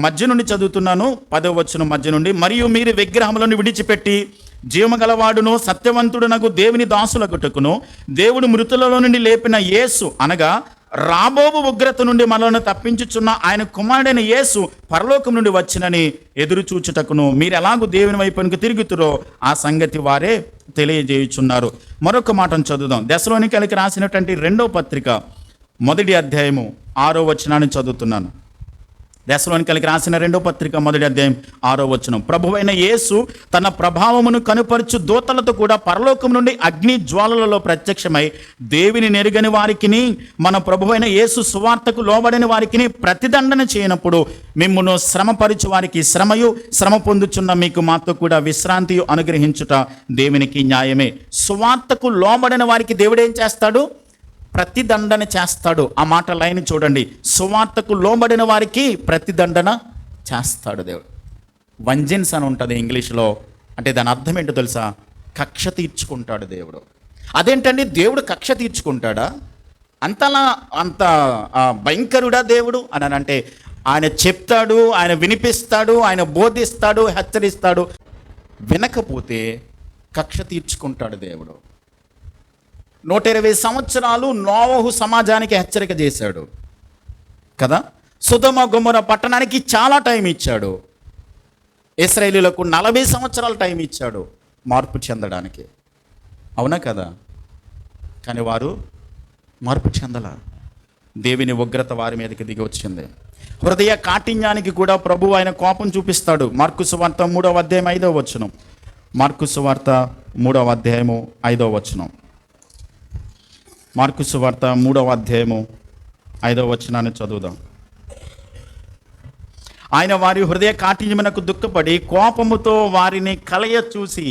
మధ్య నుండి చదువుతున్నాను. 10వ వచనం మధ్య నుండి. మరియు మీరు విగ్రహములను విడిచిపెట్టి జీవము గలవాడును సత్యవంతుడునగు దేవుని దాసులగుటకును దేవుడు మృతులలో నుండి లేపిన యేసు అనగా రాబోవు ఉగ్రత నుండి మనల్ని తప్పించుచున్న ఆయన కుమారుడైన యేసు పరలోకం నుండి వచ్చినని ఎదురు చూచుటకును మీరు ఎలాగూ దేవుని వైపునికి తిరుగుతురో ఆ సంగతి వారే తెలియజేయుచున్నారు. మరొక మాటను చదువుదాం. దెసలోనికీయులకు రాసినటువంటి 2వ పత్రిక 1వ అధ్యాయము 6వ వచనాన్ని చదువుతున్నాను. దెసలోనికీయులకు రాసిన 2వ పత్రిక 1వ అధ్యాయం 6వ వచనం. ప్రభువైన యేసు తన ప్రభావమును కనుపరచు దూతలతో కూడా పరలోకం నుండి అగ్ని జ్వాలలలో ప్రత్యక్షమై దేవుని నెరుగని వారికిని మన ప్రభువైన యేసు సువార్తకు లోబడిన వారికిని ప్రతిదండన చేయనప్పుడు మిమ్మును శ్రమపరచు వారికి శ్రమయు, శ్రమ పొందుచున్న మీకు మాతో కూడా విశ్రాంతియు అనుగ్రహించుట దేవునికి న్యాయమే. సువార్తకు లోబడిన వారికి దేవుడు ఏం చేస్తాడు? ప్రతిదండన చేస్తాడు. ఆ మాట లైన్ చూడండి. సువార్తకు లోబడిన వారికి ప్రతిదండన చేస్తాడు దేవుడు. వెంజెన్స్ అని ఉంటుంది ఇంగ్లీష్లో. అంటే దాని అర్థం ఏంటో తెలుసా? కక్ష తీర్చుకుంటాడు దేవుడు. అదేంటండి, దేవుడు కక్ష తీర్చుకుంటాడా? అంత భయంకరుడా దేవుడు అని అంటే, ఆయన చెప్తాడు, ఆయన వినిపిస్తాడు, ఆయన బోధిస్తాడు, హెచ్చరిస్తాడు. వినకపోతే కక్ష తీర్చుకుంటాడు దేవుడు. 120 సంవత్సరాలు నోవహు సమాజానికి హెచ్చరిక చేశాడు కదా. సొదొమ గొమొర్రా పట్టణానికి చాలా టైం ఇచ్చాడు. ఇశ్రాయేలీయులకు 40 సంవత్సరాలు టైం ఇచ్చాడు మార్పు చెందడానికి. అవునా కదా? కానీ వారు మార్పు చెందల. దేవుని ఉగ్రత వారి మీదకి దిగి వచ్చింది. హృదయ కాఠిన్యానికి కూడా ప్రభు ఆయన కోపం చూపిస్తాడు. మార్కు సువార్త 3వ అధ్యాయం 5వ వచనం. మార్కు సువార్త 3వ అధ్యాయము 5వ వచనం. మార్కు సువార్త 3వ అధ్యాయము 5వ వచనాన్ని చదువుదాం. ఆయన వారి హృదయ కాఠిన్యమునకు దుఃఖపడి కోపముతో వారిని కలయ చూసి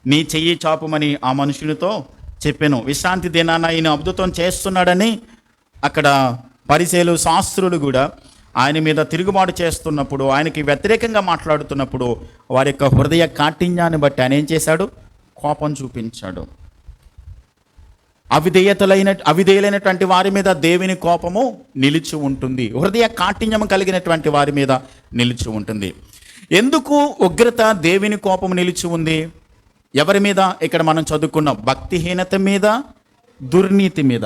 నీ చెయ్యి చాపమని ఆ మనుషునితో చెప్పాను. విశ్రాంతి దినాన ఆయన అద్భుతం చేస్తున్నాడని అక్కడ పరిసయ్యులు, శాస్త్రులు కూడా ఆయన మీద తిరుగుబాటు చేస్తున్నప్పుడు, ఆయనకి వ్యతిరేకంగా మాట్లాడుతున్నప్పుడు వారి యొక్క హృదయ కాఠిన్యాన్ని బట్టి ఆయన ఏం చేశాడు? కోపం చూపించాడు. అవిధేయులైనటువంటి వారి మీద దేవుని కోపము నిలిచి ఉంటుంది. హృదయ కాఠిన్యం కలిగినటువంటి వారి మీద నిలిచి ఉంటుంది. ఎందుకు ఉగ్రత, దేవుని కోపం నిలిచి ఉంది? ఎవరి మీద? ఇక్కడ మనం చదువుకున్న భక్తిహీనత మీద, దుర్నీతి మీద.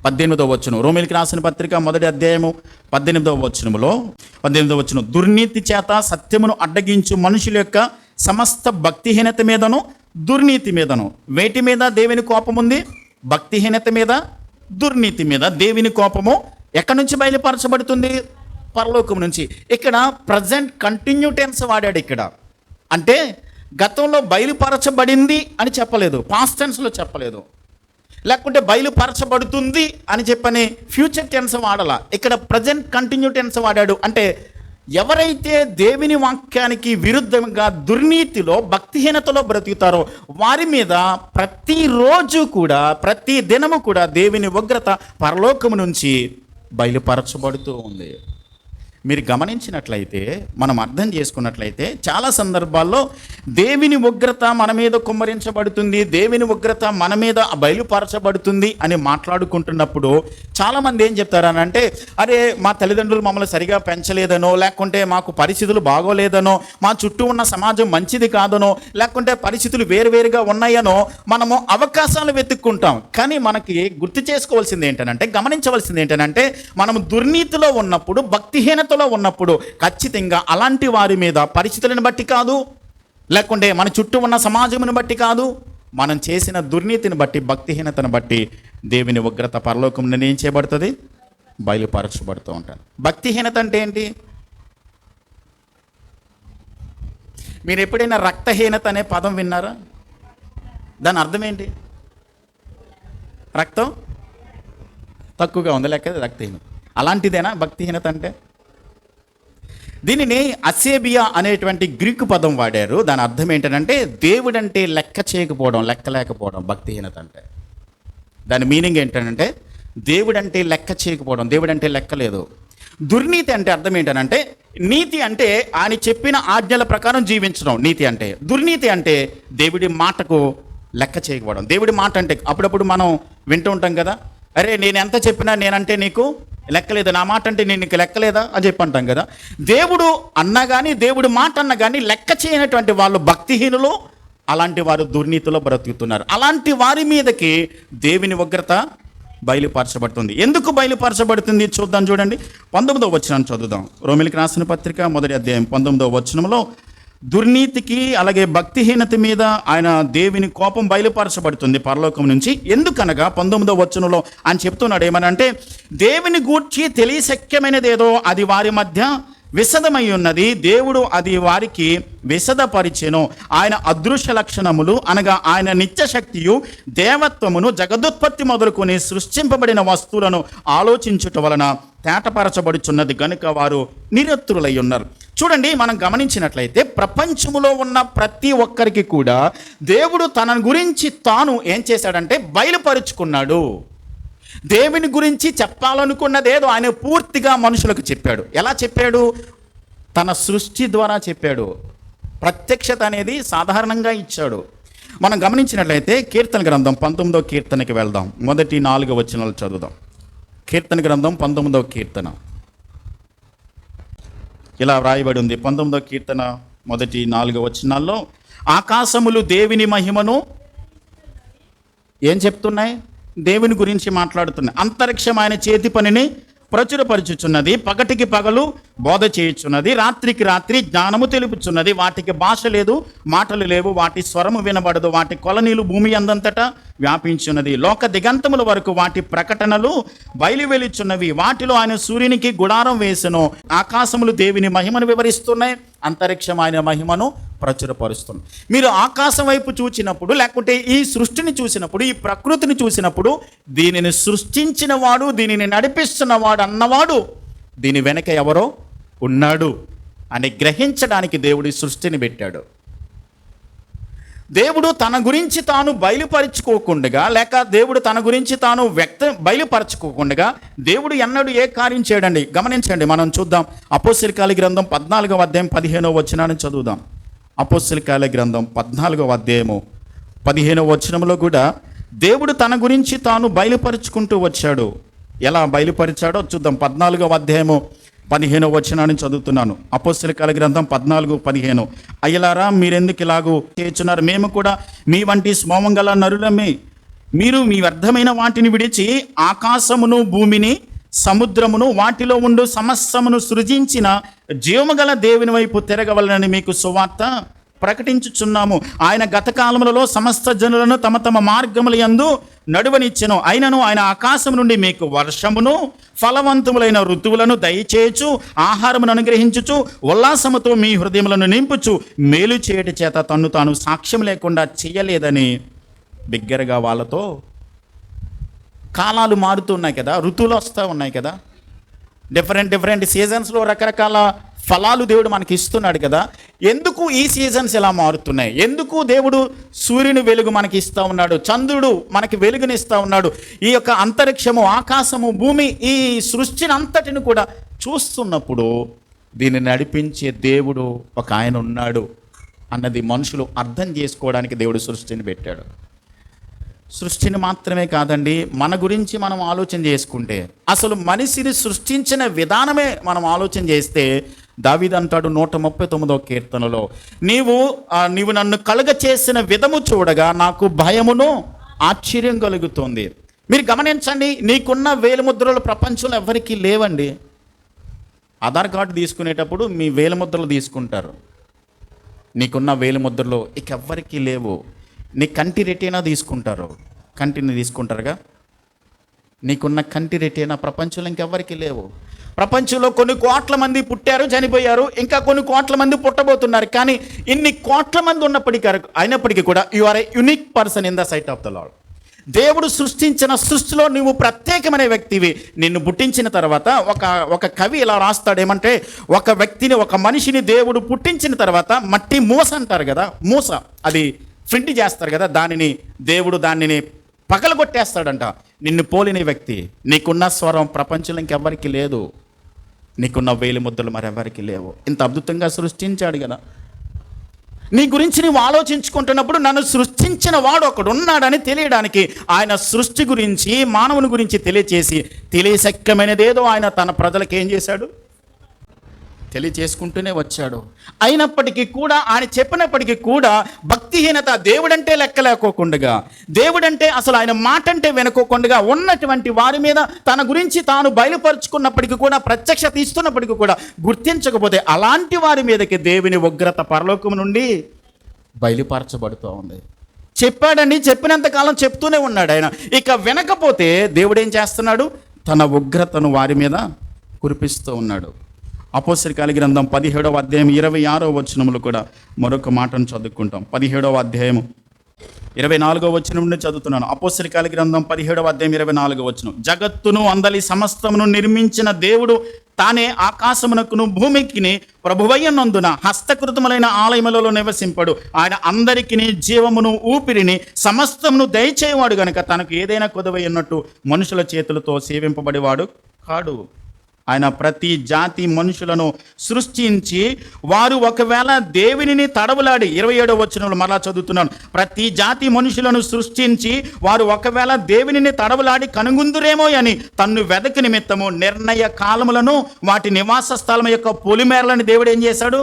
18వ వచనం, రోమీయులకు రాసిన పత్రిక 1వ అధ్యాయము 18వ వచనములో 18వ వచనం. దుర్నీతి చేత సత్యమును అడ్డగించు మనుషుల యొక్క సమస్త భక్తిహీనత మీదను, దుర్నీతి మీదను. వేటి మీద దేవుని కోపం ఉంది? భక్తిహీనత మీద, దుర్నీతి మీద. దేవుని కోపము ఎక్కడి నుంచి బయలుపరచబడుతుంది? పరలోకం నుంచి. ఇక్కడ ప్రజెంట్ కంటిన్యూ టెన్స్ వాడాడు ఇక్కడ. అంటే గతంలో బయలుపరచబడింది అని చెప్పలేదు, పాస్ట్ టెన్స్లో చెప్పలేదు. లేకుంటే బయలుపరచబడుతుంది అని చెప్పని ఫ్యూచర్ టెన్స్ వాడాల. ఇక్కడ ప్రజెంట్ కంటిన్యూ టెన్స్ వాడాడు. అంటే ఎవరైతే దేవుని వాక్యానికి విరుద్ధంగా దుర్నీతిలో, భక్తిహీనతలో బ్రతుకుతారో వారి మీద ప్రతిరోజు కూడా, ప్రతి దినము కూడా దేవుని ఉగ్రత పరలోకము నుంచి బయలుపరచబడుతూ ఉంది. మీరు గమనించినట్లయితే, మనం అర్థం చేసుకున్నట్లయితే, చాలా సందర్భాల్లో దేవుని ఉగ్రత మన మీద కుమ్మరించబడుతుంది, దేవుని ఉగ్రత మన మీద బయలుపరచబడుతుంది అని మాట్లాడుకుంటున్నప్పుడు చాలామంది ఏం చెప్తారనంటే, అరే మా తల్లిదండ్రులు మమ్మల్ని సరిగా పెంచలేదనో, లేకుంటే మాకు పరిస్థితులు బాగోలేదనో, మా చుట్టూ ఉన్న సమాజం మంచిది కాదనో, లేకుంటే పరిస్థితులు వేరువేరుగా ఉన్నాయనో మనము అవకాశాలు వెతుక్కుంటాం. కానీ మనకి గుర్తు చేసుకోవాల్సింది ఏంటనంటే, గమనించవలసింది ఏంటనంటే, మనం దుర్నీతిలో ఉన్నప్పుడు, భక్తిహీనతలో ఉన్నప్పుడు ఖచ్చితంగా అలాంటి వారి మీద పరిస్థితులను బట్టి కాదు, లేకుంటే మన చుట్టూ ఉన్న సమాజమును బట్టి కాదు, మనం చేసిన దుర్నీతిని బట్టి, భక్తిహీనతను బట్టి దేవుని ఉగ్రత పరలోకం నిర్ణయించబడుతుంది, బయలుపరచబడుతూ ఉంటారు. భక్తిహీనత అంటే ఏంటి? మీరు ఎప్పుడైనా రక్తహీనత అనే పదం విన్నారా? దాని అర్థం ఏంటి? రక్తం తక్కువగా ఉంది లేక రక్తహీనత. అలాంటిదేనా భక్తిహీనత అంటే? దీనిని అసేబియా అనేటువంటి గ్రీకు పదం వాడారు. దాని అర్థం ఏంటంటే దేవుడంటే లెక్క చేయకపోవడం, లెక్క లేకపోవడం భక్తిహీనత అంటే. దాని మీనింగ్ ఏంటంటే దేవుడంటే లెక్క చేయకపోవడం, దేవుడంటే లెక్క లేదు. దుర్నీతి అంటే అర్థం ఏంటంటే, నీతి అంటే ఆయన చెప్పిన ఆజ్ఞల ప్రకారం జీవించడం నీతి అంటే. దుర్నీతి అంటే దేవుడి మాటకు లెక్క చేయకపోవడం. దేవుడి మాట అంటే అప్పుడప్పుడు మనం వింటూ ఉంటాం కదా, అరే నేను ఎంత చెప్పినా నేనంటే నీకు లెక్కలేదు, నా మాట అంటే నేను నీకు లెక్కలేదా అని చెప్పి అంటాం కదా. దేవుడు అన్నా కానీ, దేవుడి మాట అన్నా కానీ లెక్క చేయనటువంటి వాళ్ళు భక్తిహీనులు, అలాంటి వారు దుర్నీతిలో బ్రతుకుతున్నారు. అలాంటి వారి మీదకి దేవుని ఉగ్రత బయలుపరచబడుతుంది. ఎందుకు బయలుపరచబడుతుంది చూద్దాం. చూడండి, 19వ వచనం చదువుదాం. రోమిలికి రాసిన పత్రిక 1వ అధ్యాయం 19వ వచనంలో దుర్నీతికి అలాగే భక్తిహీనత మీద ఆయన దేవుని కోపం బయలుపరచబడుతుంది పరలోకం నుంచి. ఎందుకనగా 19వ వచనంలో ఆయన చెప్తున్నాడు ఏమనంటే, దేవుని గూర్చి తెలియశక్యమైనది ఏదో అది వారి మధ్య విశదమై ఉన్నది, దేవుడు అది వారికి విశదపరిచెను. ఆయన అదృశ్య లక్షణములు అనగా ఆయన నిత్యశక్తియు దేవత్వమును జగదుత్పత్తి మొదలుకొని సృష్టింపబడిన వస్తువులను ఆలోచించుట వలన తేటపరచబడుచున్నది గనుక వారు నిరత్తులై ఉన్నారు. చూడండి, మనం గమనించినట్లయితే ప్రపంచంలో ఉన్న ప్రతి ఒక్కరికి కూడా దేవుడు తన గురించి తాను ఏం చేశాడంటే బయలుపరుచుకున్నాడు. దేవుని గురించి చెప్పాలనుకున్నదేదో ఆయన పూర్తిగా మనుషులకు చెప్పాడు. ఎలా చెప్పాడు? తన సృష్టి ద్వారా చెప్పాడు. ప్రత్యక్షత అనేది సాధారణంగా ఇచ్చాడు. మనం గమనించినట్లయితే కీర్తన గ్రంథం 19వ కీర్తనకి వెళ్దాం. మొదటి 4 వచనాలు చదువుదాం. కీర్తన గ్రంథం 19వ కీర్తన ఇలా వ్రాయబడి ఉంది. 19వ కీర్తన మొదటి 4 వచనాల్లో ఆకాశములు దేవుని మహిమను ఏం చెప్తున్నాయి? దేవుని గురించి మాట్లాడుతున్నాయి. అంతరిక్షం ఆయన చేతి పనిని ప్రచురపరుచుచున్నది, పగటికి పగలు బోధ చేయుచున్నది, రాత్రికి రాత్రి జ్ఞానము తెలుపుచున్నది. వాటికి భాష లేదు, మాటలు లేవు, వాటి స్వరము వినబడదు, వాటి కొలనీలు భూమి అందంతటా వ్యాపించున్నది. లోక దిగంతముల వరకు వాటి ప్రకటనలు బయలువెలుచున్నవి. వాటిలో ఆయన సూర్యునికి గుడారం వేసెను. ఆకాశములు దేవుని మహిమను వివరిస్తున్నాయి, అంతరిక్షం ఆయన మహిమను ప్రచురపరుస్తుంది. మీరు ఆకాశం వైపు చూసినప్పుడు, లేకుంటే ఈ సృష్టిని చూసినప్పుడు, ఈ ప్రకృతిని చూసినప్పుడు, దీనిని సృష్టించిన వాడు, దీనిని నడిపిస్తున్నవాడు అన్నవాడు దీని వెనక ఎవరో ఉన్నాడు అని గ్రహించడానికి దేవుడి సృష్టిని పెట్టాడు. దేవుడు తన గురించి తాను బయలుపరచుకోకుండా, లేక దేవుడు తన గురించి తాను బయలుపరచుకోకుండా దేవుడు ఎన్నడూ ఏ కార్యం చేయడండి. గమనించండి, మనం చూద్దాం. అపోస్తలుల కార్యాల గ్రంథం 14వ అధ్యాయం 15వ వచనాన్ని చదువుదాం. అపోస్తలుల కార్యాల గ్రంథం 14వ అధ్యాయము 15వ వచనంలో కూడా దేవుడు తన గురించి తాను బయలుపరుచుకుంటూ వచ్చాడు. ఎలా బయలుపరిచాడో చూద్దాం. 14వ అధ్యాయము 15వ వచనాన్ని చదువుతున్నాను. అపోస్తలుల కార్యాల గ్రంథం 14:15. అయ్యలారా, మీరెందుకు ఇలాగూ చేస్తున్నారు? మేము కూడా మీ వంటి స్వభావం గల నరులమే. మీరు మీ వ్యర్థమైన వాటిని విడిచి ఆకాశమును భూమిని సముద్రమును వాటిలో ఉండు సమస్తమును సృజించిన జీవము గల దేవుని వైపు తిరగవలనని మీకు సువార్త ప్రకటించుచున్నాము. ఆయన గత కాలములలో సమస్త జనులను తమ తమ మార్గముల యందు నడువనిచ్చెను. అయినను ఆయన ఆకాశం నుండి మీకు వర్షమును ఫలవంతములైన ఋతువులను దయచేయచ్చు, ఆహారమును అనుగ్రహించుచు, ఉల్లాసముతో మీ హృదయములను నింపుచు, మేలు చేయటి చేత తన్ను తాను సాక్ష్యం లేకుండా చేయలేదని బిగ్గరగా వాళ్ళతో. కాలాలు మారుతూ ఉన్నాయి కదా, ఋతువులు వస్తూ ఉన్నాయి కదా, డిఫరెంట్ సీజన్స్లో రకరకాల ఫలాలు దేవుడు మనకి ఇస్తున్నాడు కదా. ఎందుకు ఈ సీజన్స్ ఇలా మారుతున్నాయి? ఎందుకు దేవుడు సూర్యుని వెలుగు మనకి ఇస్తూ ఉన్నాడు, చంద్రుడు మనకి వెలుగుని ఇస్తూ ఉన్నాడు, ఈ యొక్క అంతరిక్షము, ఆకాశము, భూమి, ఈ సృష్టిని అంతటిని కూడా చూస్తున్నప్పుడు దీన్ని నడిపించే దేవుడు ఒక ఆయన ఉన్నాడు అన్నది మనుషులు అర్థం చేసుకోవడానికి దేవుడు సృష్టిని పెట్టాడు. సృష్టిని మాత్రమే కాదండి, మన గురించి మనం ఆలోచన చేసుకుంటే, అసలు మనిషిని సృష్టించిన విధానమే మనం ఆలోచన చేస్తే, దావీదు అంటాడు 139వ కీర్తనలో, నీవు నన్ను కలుగ చేసిన విధము చూడగా నాకు భయమును ఆశ్చర్యం కలుగుతుంది. మీరు గమనించండి, నీకున్న వేలిముద్రలు ప్రపంచంలో ఎవరికీ లేవండి. ఆధార్ కార్డు తీసుకునేటప్పుడు మీ వేలిముద్రలు తీసుకుంటారు, నీకున్న వేలిముద్రలు ఇక ఎవ్వరికీ లేవు. నీ కంటి రెటీనా తీసుకుంటారు, కంటిని తీసుకుంటారుగా, నీకున్న కంటి రెటీనా ప్రపంచంలో ఇంకెవ్వరికి లేవు. ప్రపంచంలో కొన్ని కోట్ల మంది పుట్టారు, చనిపోయారు, ఇంకా కొన్ని కోట్ల మంది పుట్టబోతున్నారు. కానీ ఇన్ని కోట్ల మంది అయినప్పటికీ కూడా you are a unique person in the sight of the lord. దేవుడు సృష్టించిన సృష్టిలో నువ్వు ప్రత్యేకమైన వ్యక్తివి. నిన్ను పుట్టించిన తర్వాత ఒక కవి ఇలా రాస్తాడు, ఏమంటే, ఒక వ్యక్తిని, ఒక మనిషిని దేవుడు పుట్టించిన తర్వాత మట్టి మూస అంటారు కదా, మూస అది ప్రింట్ చేస్తారు కదా, దానిని పగలగొట్టేస్తాడంట. నిన్ను పోలిన వ్యక్తి, నీకున్న స్వరం ప్రపంచంలో ఇంకెవ్వరికి లేదు, నీకున్న వేలిముద్రలు మరెవరికి లేవు. ఇంత అద్భుతంగా సృష్టించాడు కదా. నీ గురించి నీవు ఆలోచించుకుంటున్నప్పుడు నన్ను సృష్టించిన వాడు ఒకడు ఉన్నాడని తెలియడానికి, ఆయన సృష్టి గురించి, మానవుని గురించి తెలియచేసి, తెలియశక్యమైనదేదో ఆయన తన ప్రజలకు ఏం చేశాడు, తెలియచేసుకుంటూనే వచ్చాడు. అయినప్పటికీ కూడా, ఆయన చెప్పినప్పటికీ కూడా భక్తిహీనత, దేవుడంటే లెక్కలేకోకుండా, దేవుడంటే అసలు ఆయన మాట అంటే వినుకోకుండా ఉన్నటువంటి వారి మీద తన గురించి తాను బయలుపరుచుకున్నప్పటికీ కూడా, ప్రత్యక్షత ఇస్తున్నప్పటికీ కూడా గుర్తించకపోతే, అలాంటి వారి మీదకి దేవుని ఉగ్రత పరలోకం నుండి బయలుపరచబడుతూ ఉంది. చెప్పాడని చెప్పినంతకాలం చెప్తూనే ఉన్నాడు ఆయన. ఇక వినకపోతే దేవుడు ఏం చేస్తున్నాడు, తన ఉగ్రతను వారి మీద కురిపిస్తూ ఉన్నాడు. అపోస్తలుల గ్రంథం 17వ అధ్యాయం 26వ వచనములు కూడా మరొక మాటను చదువుకుంటాం. 17వ అధ్యాయం 24వ వచనం నుండి చదువుతున్నాను. అపోస్తలుల గ్రంథం 17వ అధ్యాయం 24వ వచనం. జగత్తును అందలి సమస్తమును నిర్మించిన దేవుడు తానే ఆకాశమునకును భూమికిని ప్రభువయ్యనందున హస్తకృతములైన ఆలయములలో నివసింపడు. ఆయన అందరికిని జీవమును ఊపిరిని సమస్తమును దయచేవాడు గనుక తనకు ఏదైనా కొదవై ఉన్నట్టు మనుషుల చేతులతో సేవింపబడేవాడు కాడు. ఆయన ప్రతి జాతి మనుషులను సృష్టించి, వారు ఒకవేళ దేవునిని తడవలాడి, 27వ వచనంలో మరలా చదువుతున్నాను, ప్రతి జాతి మనుషులను సృష్టించి వారు ఒకవేళ దేవునిని తడవలాడి కనుగొందురేమో అని తన్ను వెదకు నిమిత్తము నిర్ణయ కాలములను, వాటి నివాస స్థలం యొక్క పొలిమేరలను దేవుడు ఏం చేశాడు,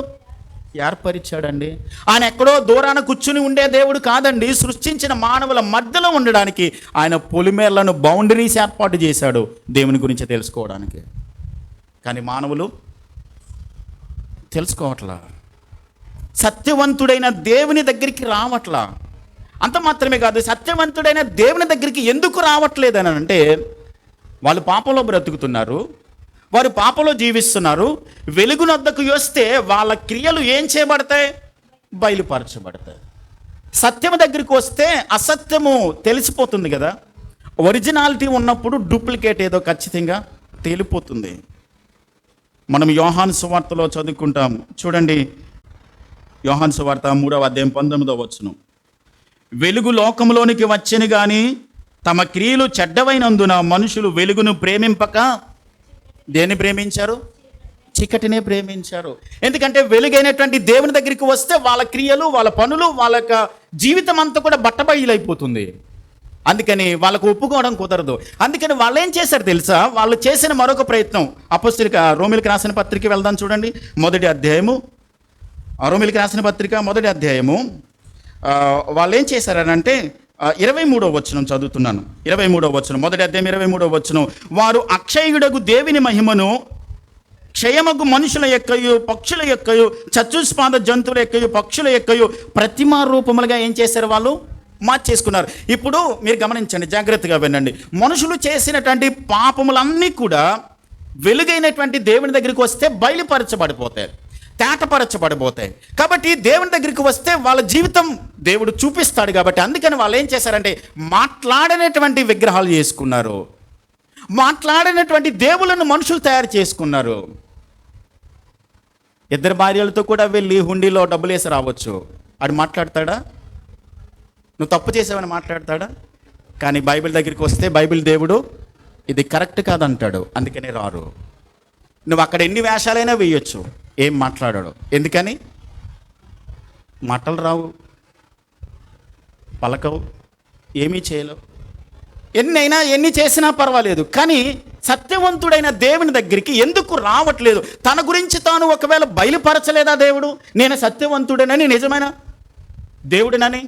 ఏర్పరిచాడండి. ఆయన ఎక్కడో దూరాన కూర్చుని ఉండే దేవుడు కాదండి, సృష్టించిన మానవుల మధ్యలో ఉండడానికి ఆయన పొలిమేరలను, బౌండరీస్ ఏర్పాటు చేశాడు దేవుని గురించి తెలుసుకోవడానికి. కానీ మానవులు తెలుసుకోవట్లా, సత్యవంతుడైన దేవుని దగ్గరికి రావట్లా. అంత మాత్రమే కాదు, సత్యవంతుడైన దేవుని దగ్గరికి ఎందుకు రావట్లేదని అంటే, వాళ్ళు పాపంలో బ్రతుకుతున్నారు, వారు పాపంలో జీవిస్తున్నారు. వెలుగునొద్దకు వస్తే వాళ్ళ క్రియలు ఏం చేయబడతాయి, బయలుపరచబడతాయి. సత్యము దగ్గరికి వస్తే అసత్యము తెలిసిపోతుంది కదా. ఒరిజినాలిటీ ఉన్నప్పుడు డూప్లికేట్ ఏదో ఖచ్చితంగా తేలిపోతుంది. మనం యోహాను సువార్తలో చదువుకుంటాం చూడండి. యోహాను సువార్త 3వ అధ్యాయం 19వ వచనం. వెలుగు లోకంలోనికి వచ్చెను గాని తమ క్రియలు చెడ్డవైనందున మనుషులు వెలుగును ప్రేమింపక దేన్ని ప్రేమించారు, చీకటినే ప్రేమించారు. ఎందుకంటే వెలుగైనటువంటి దేవుని దగ్గరికి వస్తే వాళ్ళ క్రియలు, వాళ్ళ పనులు, వాళ్ళ యొక్క జీవితం అంతా కూడా బట్టబయలైపోతుంది. అందుకని వాళ్ళకు ఒప్పుకోవడం కుదరదు. అందుకని వాళ్ళు ఏం చేశారు తెలుసా, వాళ్ళు చేసిన మరొక ప్రయత్నం. రోమిలికి రాసిన పత్రిక వెళ్దాం చూడండి. రోమిలికి రాసిన పత్రిక 1వ అధ్యాయము వాళ్ళు ఏం చేశారనంటే 23వ వచనం చదువుతున్నాను. 23వ వచనం, 1వ అధ్యాయం 23వ వచనం. వారు అక్షయుడగు దేవుని మహిమను క్షయమగు మనుషుల యొక్కయు, పక్షుల యొక్కయు, చతుష్పాద జంతువుల యొక్కయు, పక్షుల యొక్కయు ప్రతిమా రూపములుగా ఏం చేశారు, వాళ్ళు మార్చేసుకున్నారు. ఇప్పుడు మీరు గమనించండి, జాగ్రత్తగా వినండి. మనుషులు చేసినటువంటి పాపములన్నీ కూడా వెలుగైనటువంటి దేవుని దగ్గరికి వస్తే బయలుపరచబడిపోతాయి, తేటపరచబడిపోతాయి. కాబట్టి దేవుని దగ్గరికి వస్తే వాళ్ళ జీవితం దేవుడు చూపిస్తాడు. కాబట్టి అందుకని వాళ్ళు ఏం చేశారంటే, మాట్లాడనటువంటి విగ్రహాలు చేసుకున్నారు, మాట్లాడినటువంటి దేవుళ్ళను మనుషులు తయారు చేసుకున్నారు. ఇద్దరు భార్యలతో కూడా వెళ్ళి హుండీలో డబ్బులు వేసి రావచ్చు. ఆడు మాట్లాడతాడా? నువ్వు తప్పు చేసావని మాట్లాడతాడా? కానీ బైబిల్ దగ్గరికి వస్తే బైబిల్ దేవుడు ఇది కరెక్ట్ కాదంటాడు, అందుకనే రారు. నువ్వు అక్కడ ఎన్ని వేషాలైనా వేయొచ్చు, ఏం మాట్లాడాడు. ఎందుకని? మాటలు రావు, పలకవు, ఏమీ చేయలేవు. ఎన్ని చేసినా పర్వాలేదు, కానీ సత్యవంతుడైన దేవుని దగ్గరికి ఎందుకు రావట్లేదు? తన గురించి తాను ఒకవేళ బయలుపరచలేదా దేవుడు? నేను సత్యవంతుడనని, నిజమైన దేవుడినని,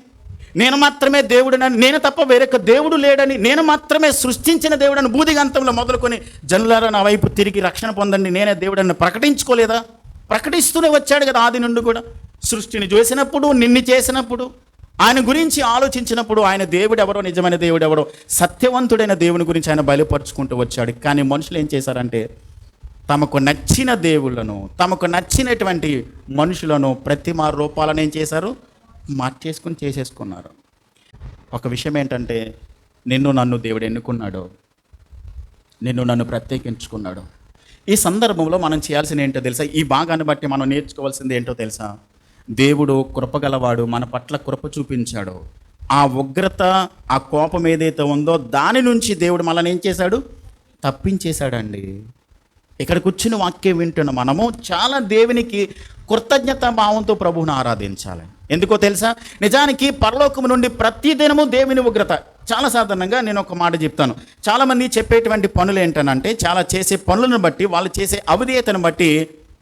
నేను మాత్రమే దేవుడినని, నేను తప్ప వేరొక దేవుడు లేడని, నేను మాత్రమే సృష్టించిన దేవుడని బూదిగంతంలో మొదలుకొని జనులారా నా వైపు తిరిగి రక్షణ పొందండి నేనే దేవుడని ప్రకటించుకోలేదా? ప్రకటిస్తూనే వచ్చాడు కదా ఆది నుండి కూడా. సృష్టిని చూసినప్పుడు, నిన్ను చేసినప్పుడు, ఆయన గురించి ఆలోచించినప్పుడు ఆయన దేవుడు ఎవరో, నిజమైన దేవుడు ఎవరో, సత్యవంతుడైన దేవుని గురించి ఆయన బయలుపరుచుకుంటూ వచ్చాడు. కానీ మనుషులు ఏం చేశారంటే తమకు నచ్చిన దేవుళ్ళను, తమకు నచ్చినటువంటి మనుషులను, ప్రతిమ రూపాలను ఏం చేశారు? మార్చేసుకుని చేసేసుకున్నారు. ఒక విషయం ఏంటంటే, నన్ను దేవుడు ఎన్నుకున్నాడు, నన్ను ప్రత్యేకించుకున్నాడు. ఈ సందర్భంలో మనం చేయాల్సింది ఏంటో తెలుసా? ఈ భాగాన్ని బట్టి మనం నేర్చుకోవాల్సింది ఏంటో తెలుసా? దేవుడు కృపగలవాడు, మన పట్ల కృప చూపించాడు. ఆ ఉగ్రత, ఆ కోపం ఏదైతే ఉందో దాని నుంచి దేవుడు మనల్ని ఏం చేశాడు? తప్పించేశాడండి. ఇక్కడ కూర్చుని వాక్యం వింటున్న మనము చాలా దేవునికి కృతజ్ఞతా భావంతో ప్రభువును ఆరాధించాలి. ఎందుకో తెలుసా? నిజానికి పరలోకము నుండి ప్రతిదినము దేవుని ఉగ్రత. చాలా సాధారణంగా నేను ఒక మాట చెప్తాను, చాలామంది చెప్పేటువంటి పనులు ఏంటనంటే, చాలా చేసే పనులను బట్టి, వాళ్ళు చేసే అవిధేయతను బట్టి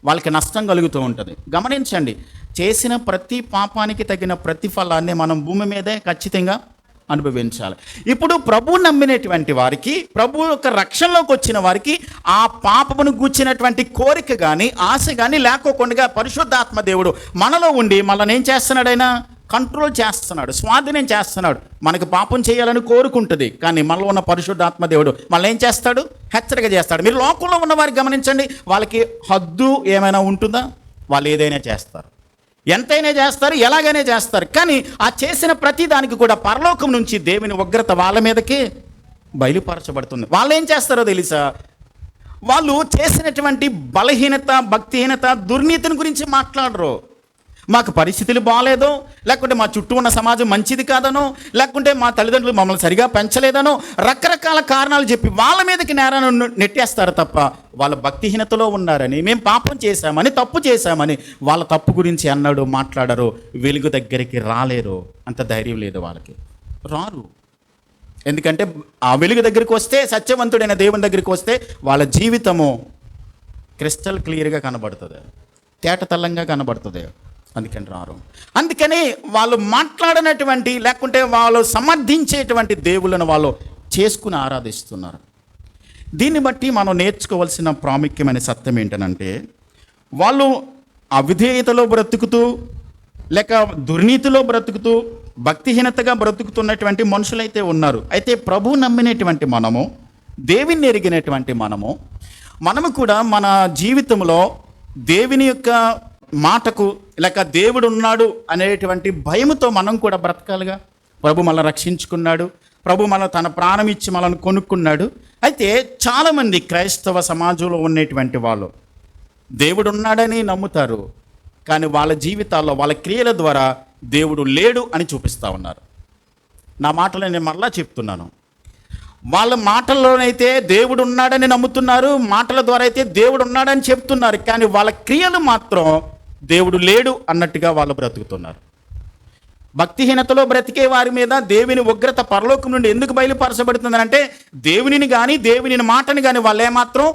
వాళ్ళకి నష్టం కలుగుతూ ఉంటుంది. గమనించండి, చేసిన ప్రతి పాపానికి తగిన ప్రతిఫలాన్ని మనం భూమి మీదే ఖచ్చితంగా అనుభవించాలి. ఇప్పుడు ప్రభు నమ్మినటువంటి వారికి, ప్రభు యొక్క రక్షణలోకి వచ్చిన వారికి ఆ పాపమును గూర్చినటువంటి కోరిక కానీ, ఆశ కానీ లేకోకుండా పరిశుద్ధాత్మ దేవుడు మనలో ఉండి మనల్ని ఏం చేస్తున్నాడు? ఆయన కంట్రోల్ చేస్తున్నాడు, స్వాధీనం చేస్తున్నాడు. మనకు పాపం చేయాలని కోరుకుంటుంది, కానీ మనలో ఉన్న పరిశుద్ధాత్మ దేవుడు మనల్ని ఏం చేస్తాడు? హెచ్చరిక చేస్తాడు. మీరు లోకంలో ఉన్న వారికి గమనించండి, వాళ్ళకి హద్దు ఏమైనా ఉంటుందా? వాళ్ళు ఏదైనా చేస్తారు, ఎంతైనా చేస్తారు, ఎలాగైనా చేస్తారు. కానీ ఆ చేసిన ప్రతి దానికి కూడా పరలోకం నుంచి దేవుని ఉగ్రత వాళ్ళ మీదకి బయలుపరచబడుతుంది. వాళ్ళు ఏం చేస్తారో తెలుసా? వాళ్ళు చేసినటువంటి బలహీనత, భక్తిహీనత, దుర్నీతిని గురించి మాట్లాడరు. మాకు పరిస్థితులు బాగాలేదో, లేకుంటే మా చుట్టూ ఉన్న సమాజం మంచిది కాదనో, లేకుంటే మా తల్లిదండ్రులు మమ్మల్ని సరిగా పెంచలేదనో, రకరకాల కారణాలు చెప్పి వాళ్ళ మీదకి నేరాన్ని నెట్టేస్తారు తప్ప, వాళ్ళ భక్తిహీనతలో ఉన్నారని, మేము పాపం చేశామని, తప్పు చేశామని వాళ్ళ తప్పు గురించి అన్నాడు మాట్లాడరు. వెలుగు దగ్గరికి రాలేరు, అంత ధైర్యం లేదు వాళ్ళకి, రారు. ఎందుకంటే ఆ వెలుగు దగ్గరికి వస్తే, సత్యవంతుడైన దేవుని దగ్గరికి వస్తే వాళ్ళ జీవితము క్రిస్టల్ క్లియర్గా కనబడుతుంది, తేటతల్లంగా కనబడుతుంది. అందుకని రారు. అందుకని వాళ్ళు మాట్లాడినటువంటి, లేకుంటే వాళ్ళు సమర్థించేటువంటి దేవుళ్ళను వాళ్ళు చేసుకుని ఆరాధిస్తున్నారు. దీన్ని బట్టి మనం నేర్చుకోవాల్సిన ప్రాముఖ్యమైన సత్యం ఏంటనంటే, వాళ్ళు అవిధేయతలో బ్రతుకుతూ, లేక దుర్నీతిలో బ్రతుకుతూ, భక్తిహీనతగా బ్రతుకుతున్నటువంటి మనుషులైతే ఉన్నారు. అయితే ప్రభు నమ్మినటువంటి మనము, దేవుని ఎరిగినటువంటి మనము కూడా మన జీవితంలో దేవుని యొక్క మాటకు, లేక దేవుడు ఉన్నాడు అనేటువంటి భయముతో మనం కూడా బ్రతకాలిగా. ప్రభు మనల్ని రక్షించుకున్నాడు, ప్రభు మన తన ప్రాణం ఇచ్చి మనల్ని కొనుక్కున్నాడు. అయితే చాలామంది క్రైస్తవ సమాజంలో ఉన్నటువంటి వాళ్ళు దేవుడు ఉన్నాడని నమ్ముతారు, కానీ వాళ్ళ జీవితాల్లో, వాళ్ళ క్రియల ద్వారా దేవుడు లేడు అని చూపిస్తూ ఉన్నారు. నా మాటలు నేను మరలా చెప్తున్నాను, వాళ్ళ మాటల్లోనైతే దేవుడు ఉన్నాడని నమ్ముతున్నారు, మాటల ద్వారా అయితే దేవుడు ఉన్నాడని చెప్తున్నారు, కానీ వాళ్ళ క్రియలు మాత్రం దేవుడు లేడు అన్నట్టుగా వాళ్ళు బ్రతుకుతున్నారు. భక్తిహీనతలో బ్రతికే వారి మీద దేవుని ఉగ్రత పరలోకం నుండి ఎందుకు బయలుపరచబడుతుందంటే, దేవునిని కానీ, దేవుని మాటని కానీ వాళ్ళు ఏమాత్రం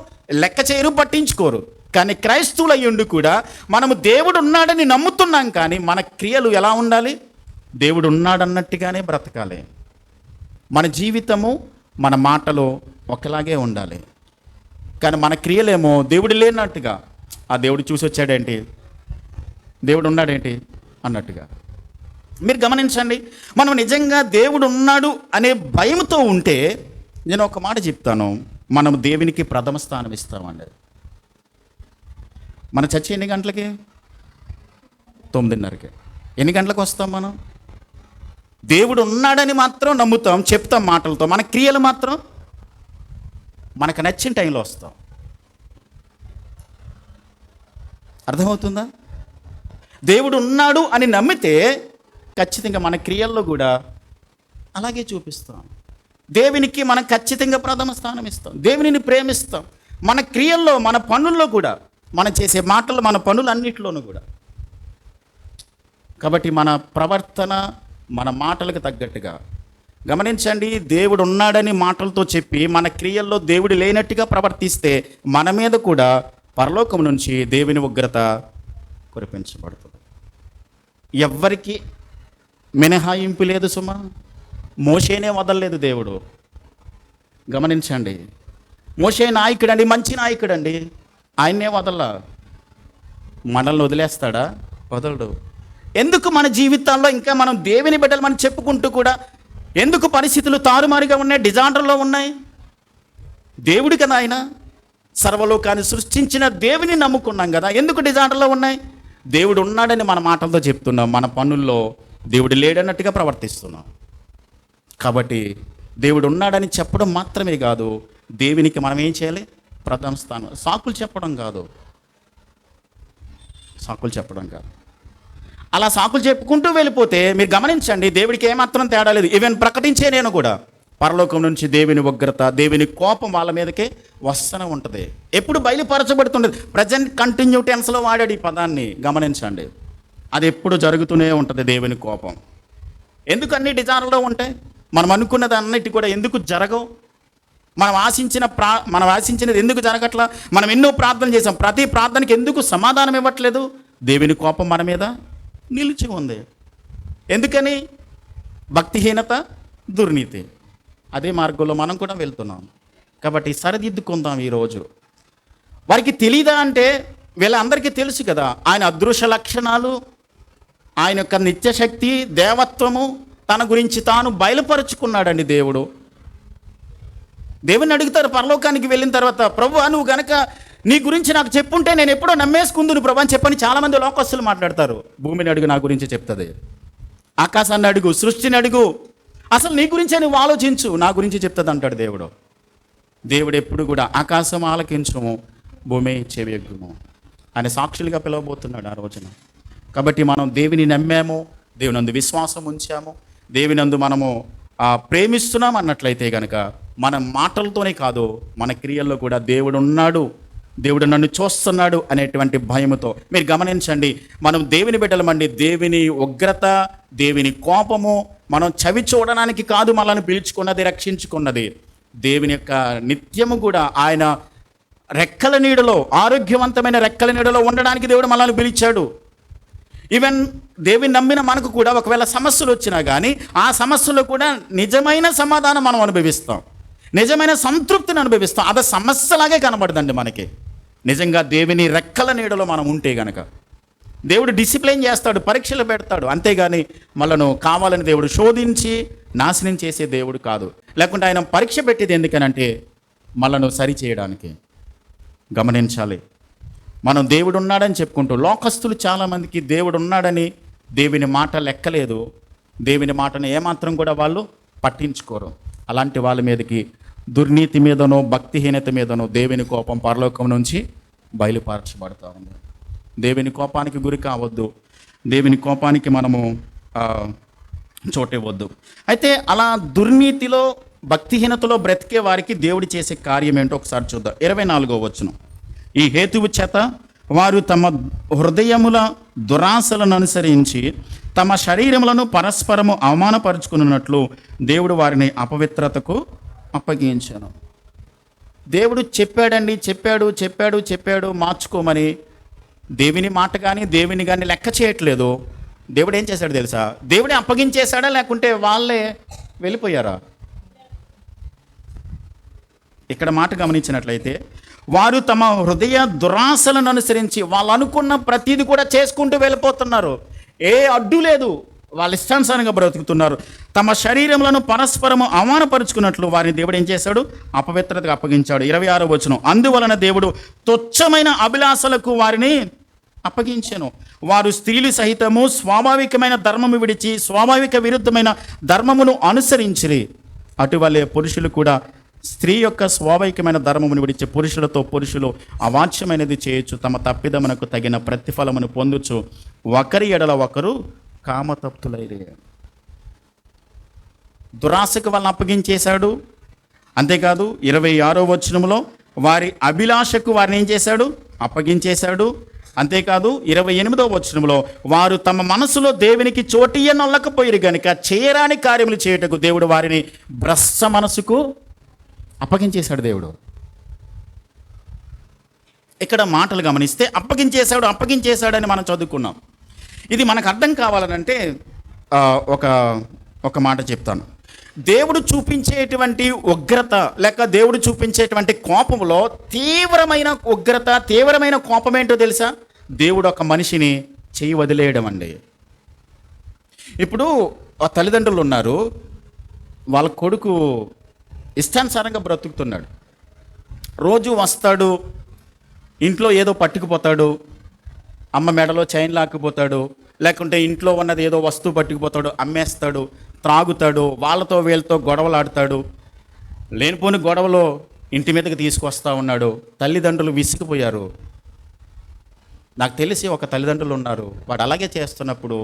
లెక్క చేయరు, పట్టించుకోరు. కానీ క్రైస్తవులయ్యుండి కూడా మనము దేవుడు ఉన్నాడని నమ్ముతున్నాం, కానీ మన క్రియలు ఎలా ఉండాలి? దేవుడు ఉన్నాడన్నట్టుగానే బ్రతకాలి. మన జీవితము, మన మాటలు ఒకలాగే ఉండాలి. కానీ మన క్రియలేమో దేవుడు లేనట్టుగా, ఆ దేవుడు చూసి వచ్చాడేంటి, దేవుడు ఉన్నాడేంటి అన్నట్టుగా. మీరు గమనించండి, మనం నిజంగా దేవుడు ఉన్నాడు అనే భయంతో ఉంటే, నేను ఒక మాట చెప్తాను, మనం దేవునికి ప్రథమ స్థానం ఇస్తామండి. మన చర్చ ఎన్ని గంటలకి? 9:30కి. ఎన్ని గంటలకు వస్తాం మనం? దేవుడు ఉన్నాడని మాత్రం నమ్ముతాం, చెప్తాం మాటలతో, మన క్రియలు మాత్రం మనకు నచ్చిన టైంలో వస్తాం. అర్థమవుతుందా? దేవుడు ఉన్నాడు అని నమ్మితే ఖచ్చితంగా మన క్రియల్లో కూడా అలాగే చూపిస్తాం. దేవునికి మనం ఖచ్చితంగా ప్రథమ స్థానం ఇస్తాం. దేవునిని ప్రేమిస్తాం. మన క్రియల్లో, మన పనుల్లో కూడా, మనం చేసే మాటలు, మన పనులన్నిటిలోనూ కూడా. కాబట్టి మన ప్రవర్తన మన మాటలకు తగ్గట్టుగా గమనించండి. దేవుడు ఉన్నాడని మాటలతో చెప్పి మన క్రియల్లో దేవుడు లేనట్టుగా ప్రవర్తిస్తే మన మీద కూడా పరలోకం నుంచి దేవుని ఉగ్రత కురిపించబడుతుంది. ఎవ్వరికి మినహాయింపు లేదు సుమా. మోషేనే వదలలేదు దేవుడు. గమనించండి, మోషే నాయకుడండి, మంచి నాయకుడండి, ఆయన్నే వదల. మనల్ని వదిలేస్తాడా? వదలడు. ఎందుకు మన జీవితాల్లో ఇంకా మనం దేవుని బిడ్డలు మనం చెప్పుకుంటూ కూడా ఎందుకు పరిస్థితులు తారుమారుగా ఉన్నాయి, డిజార్డర్లో ఉన్నాయి? దేవుడు కదా ఆయన, సర్వలోకాన్ని సృష్టించిన దేవుని నమ్ముకున్నాం కదా, ఎందుకు డిజార్డర్లో ఉన్నాయి? దేవుడు ఉన్నాడని మన మాటలతో చెప్తున్నాం, మన పనుల్లో దేవుడు లేడన్నట్టుగా ప్రవర్తిస్తున్నాం. కాబట్టి దేవుడు ఉన్నాడని చెప్పడం మాత్రమే కాదు, దేవునికి మనం ఏం చేయాలి? ప్రథమ స్థానం. సాకులు చెప్పడం కాదు, సాకులు చెప్పడం కాదు. అలా సాకులు చెప్పుకుంటూ వెళ్ళిపోతే మీరు గమనించండి, దేవుడికి ఏమాత్రం తేడా లేదు. ఈవెన్ ప్రకటించే నేను కూడా పరలోకం నుంచి దేవుని ఉగ్రత, దేవుని కోపం వాళ్ళ మీదకే వస్తూనే ఉంటుంది. ఎప్పుడు బయలుపరచబడుతుండదు. ప్రజెంట్ కంటిన్యూ టెన్స్లో వాడాడు ఈ పదాన్ని. గమనించండి, అది ఎప్పుడు జరుగుతూనే ఉంటుంది దేవుని కోపం. ఎందుకు అన్ని డిజార్లో ఉంటాయి? మనం అనుకున్నది అన్నిటి కూడా ఎందుకు జరగవు? మనం ఆశించినది ఎందుకు జరగట్లా? మనం ఎన్నో ప్రార్థన చేసాం, ప్రతి ప్రార్థనకి ఎందుకు సమాధానం ఇవ్వట్లేదు? దేవుని కోపం మన మీద నిలిచి ఉంది. ఎందుకని? భక్తిహీనత, దుర్నీతి. అదే మార్గంలో మనం కూడా వెళ్తున్నాం. కాబట్టి సరిదిద్దుకుందాం ఈరోజు. వారికి తెలీదా అంటే వీళ్ళందరికీ తెలుసు కదా, ఆయన అదృశ్య లక్షణాలు, ఆయన యొక్క నిత్యశక్తి, దేవత్వము తన గురించి తాను బయలుపరుచుకున్నాడండి దేవుడు. దేవుని అడుగుతారు పరలోకానికి వెళ్ళిన తర్వాత, ప్రభువా నువ్వు గనక నీ గురించి నాకు చెప్పుంటే నేను ఎప్పుడో నమ్మేసుకుందును ప్రభు అని చెప్పని చాలామంది లోకస్తులు మాట్లాడతారు. భూమిని అడుగు, నా గురించి చెప్తుంది. ఆకాశాన్ని అడుగు, సృష్టిని అడుగు, అసలు నీ గురించే నువ్వు ఆలోచించు, నా గురించి చెప్తుంది అంటాడు దేవుడు. దేవుడు ఎప్పుడు కూడా ఆకాశం ఆలకించుము, భూమి చెవియొగ్గుము అని సాక్షులుగా పిలవబోతున్నాడు ఆ రోజున. కాబట్టి మనం దేవుని నమ్మాము, దేవునందు విశ్వాసం ఉంచాము, దేవునందు మనము ప్రేమిస్తున్నాం అన్నట్లయితే కనుక మన మాటలతోనే కాదు, మన క్రియల్లో కూడా దేవుడు ఉన్నాడు, దేవుడు నన్ను చూస్తున్నాడు అనేటువంటి భయముతో. మీరు గమనించండి, మనం దేవుని బిడ్డలమండి. దేవుని ఉగ్రత, దేవుని కోపము మనం చవి చూడడానికి కాదు మనల్ని పిలుచుకున్నది, రక్షించుకున్నది. దేవుని యొక్క నిత్యము కూడా ఆయన రెక్కల నీడలో, ఆరోగ్యవంతమైన రెక్కల నీడలో ఉండడానికి దేవుడు మనల్ని పిలిచాడు. ఈవెన్ దేవుని నమ్మిన మనకు కూడా ఒకవేళ సమస్యలు వచ్చినా కానీ ఆ సమస్యలో కూడా నిజమైన సమాధానం మనం అనుభవిస్తాం, నిజమైన సంతృప్తిని అనుభవిస్తాం. అది సమస్యలాగే కనబడదండి మనకి. నిజంగా దేవుని రెక్కల నీడలో మనం ఉంటే గనక దేవుడు డిసిప్లైన్ చేస్తాడు, పరీక్షలు పెడతాడు. అంతేగాని మనను కావాలని దేవుడు శోధించి నాశనం చేసే దేవుడు కాదు. లేకుంటే ఆయన పరీక్ష పెట్టేది ఎందుకనంటే మనను సరిచేయడానికి. గమనించాలి, మనం దేవుడు ఉన్నాడని చెప్పుకుంటూ, లోకస్తులు చాలామందికి దేవుడు ఉన్నాడని దేవుని మాట లెక్కలేదు, దేవుని మాటను ఏమాత్రం కూడా వాళ్ళు పట్టించుకోరు. అలాంటి వాళ్ళ మీదకి దుర్నీతి మీదనో, భక్తిహీనత మీదనో దేవుని కోపం పరలోకం నుంచి బయలుపరచబడతా ఉంది. దేవుని కోపానికి గురి కావద్దు, దేవుని కోపానికి మనము చోటివ్వద్దు. అయితే అలా దుర్నీతిలో, భక్తిహీనతలో బ్రతికే వారికి దేవుడు చేసే కార్యం ఏంటో ఒకసారి చూద్దాం. 24వ వచనం. ఈ హేతువు చేత వారు తమ హృదయముల దురాశలను అనుసరించి తమ శరీరములను పరస్పరము అవమానపరుచుకున్నట్లు దేవుడు వారిని అపవిత్రతకు అప్పగించాను. దేవుడు చెప్పాడండి, చెప్పాడు మార్చుకోమని దేవుని మాట కానీ దేవుని కానీ లెక్క చేయట్లేదు. దేవుడు ఏం చేశాడు తెలుసా? దేవుడే అప్పగించేశాడా లేకుంటే వాళ్ళే వెళ్ళిపోయారా? ఇక్కడ మాట గమనించినట్లయితే వారు తమ హృదయ దురాశలను అనుసరించి వాళ్ళు అనుకున్న ప్రతిదీ కూడా చేసుకుంటూ వెళ్ళిపోతున్నారు. ఏ అడ్డు లేదు, వాళ్ళ ఇష్టానుసారంగా బ్రతుకుతున్నారు. తమ శరీరములను పరస్పరము అవమానపరుచుకున్నట్లు వారిని దేవుడు ఏం చేశాడు? అపవిత్రతకు అప్పగించాడు. 26వ వచనం. అందువలన దేవుడు తుచ్చమైన అభిలాషలకు వారిని అప్పగించెను. వారు స్త్రీలు సహితము స్వాభావికమైన ధర్మము విడిచి స్వాభావిక విరుద్ధమైన ధర్మమును అనుసరించిరి. అటువలే పురుషులు కూడా స్త్రీ యొక్క స్వాభావికమైన ధర్మమును విడిచి పురుషులతో పురుషులు అవాచ్యమైనది చేయొచ్చు, తమ తప్పిదమునకు తగిన ప్రతిఫలమును పొందుచు ఒకరి ఎడల ఒకరు కామతప్తులైరే. దురాశకు వాళ్ళని అప్పగించేశాడు. అంతేకాదు 26వ వచనంలో వారి అభిలాషకు వారిని ఏం చేశాడు? అప్పగించేశాడు. అంతేకాదు 28వ వచనంలో వారు తమ మనసులో దేవునికి చోటియ్యనొల్లకపోయిరు గనుక చేయరాని కార్యములు చేయుటకు దేవుడు వారిని భ్రష్ట మనసుకు అప్పగించేశాడు. దేవుడు ఇక్కడ మాటలు గమనిస్తే అప్పగించేశాడని మనం చదువుకున్నాం. ఇది మనకు అర్థం కావాలనంటే ఒక మాట చెప్తాను. దేవుడు చూపించేటువంటి ఉగ్రత లేక దేవుడు చూపించేటువంటి కోపంలో తీవ్రమైన ఉగ్రత, తీవ్రమైన కోపం ఏంటో తెలుసా? దేవుడు ఒక మనిషిని చేయి వదిలేయడం అండి. ఇప్పుడు ఆ తల్లిదండ్రులు ఉన్నారు, వాళ్ళ కొడుకు ఇష్టానుసారంగా బ్రతుకుతున్నాడు. రోజు వస్తాడు, ఇంట్లో ఏదో పట్టుకుపోతాడు, అమ్మ మెడలో చైన్ లాక్కుపోతాడు, లేకుంటే ఇంట్లో ఉన్నది ఏదో వస్తువు పట్టుకుపోతాడు, అమ్మేస్తాడు, త్రాగుతాడు, వాళ్ళతో వీళ్ళతో గొడవలు ఆడతాడు, లేనిపోని గొడవలో ఇంటి మీదకి తీసుకొస్తా ఉన్నాడు. తల్లిదండ్రులు విసిగిపోయారు. నాకు తెలిసి ఒక తల్లిదండ్రులు ఉన్నారు, వాడు అలాగే చేస్తున్నప్పుడు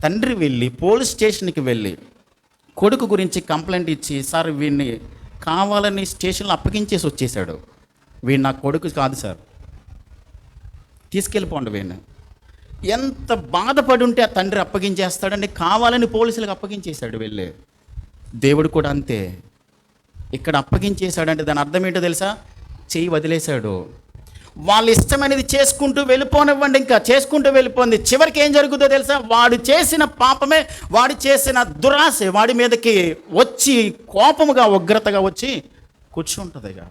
తండ్రి వెళ్ళి పోలీస్ స్టేషన్కి వెళ్ళి కొడుకు గురించి కంప్లైంట్ ఇచ్చి, సార్ వీడిని కావాలని స్టేషన్లో అప్పగించేసి వచ్చేసాడు, వీడు నా కొడుకు కాదు సార్, తీసుకెళ్ళిపోండి వీడిని. ఎంత బాధపడి ఉంటే ఆ తండ్రి అప్పగించేస్తాడండి, కావాలని పోలీసులకు అప్పగించేశాడు వెళ్ళి. దేవుడు కూడా అంతే, ఇక్కడ అప్పగించేశాడంటే దాని అర్థం ఏంటో తెలుసా? చెయ్యి వదిలేశాడు. వాళ్ళు ఇష్టమైనది చేసుకుంటూ వెళ్ళిపోనివ్వండి, ఇంకా చేసుకుంటూ వెళ్ళిపోయింది. చివరికి ఏం జరుగుతుందో తెలుసా? వాడు చేసిన పాపమే, వాడు చేసిన దురాశ వాడి మీదకి వచ్చి కోపముగా ఉగ్రతగా వచ్చి కూర్చుంటుంది. ఇక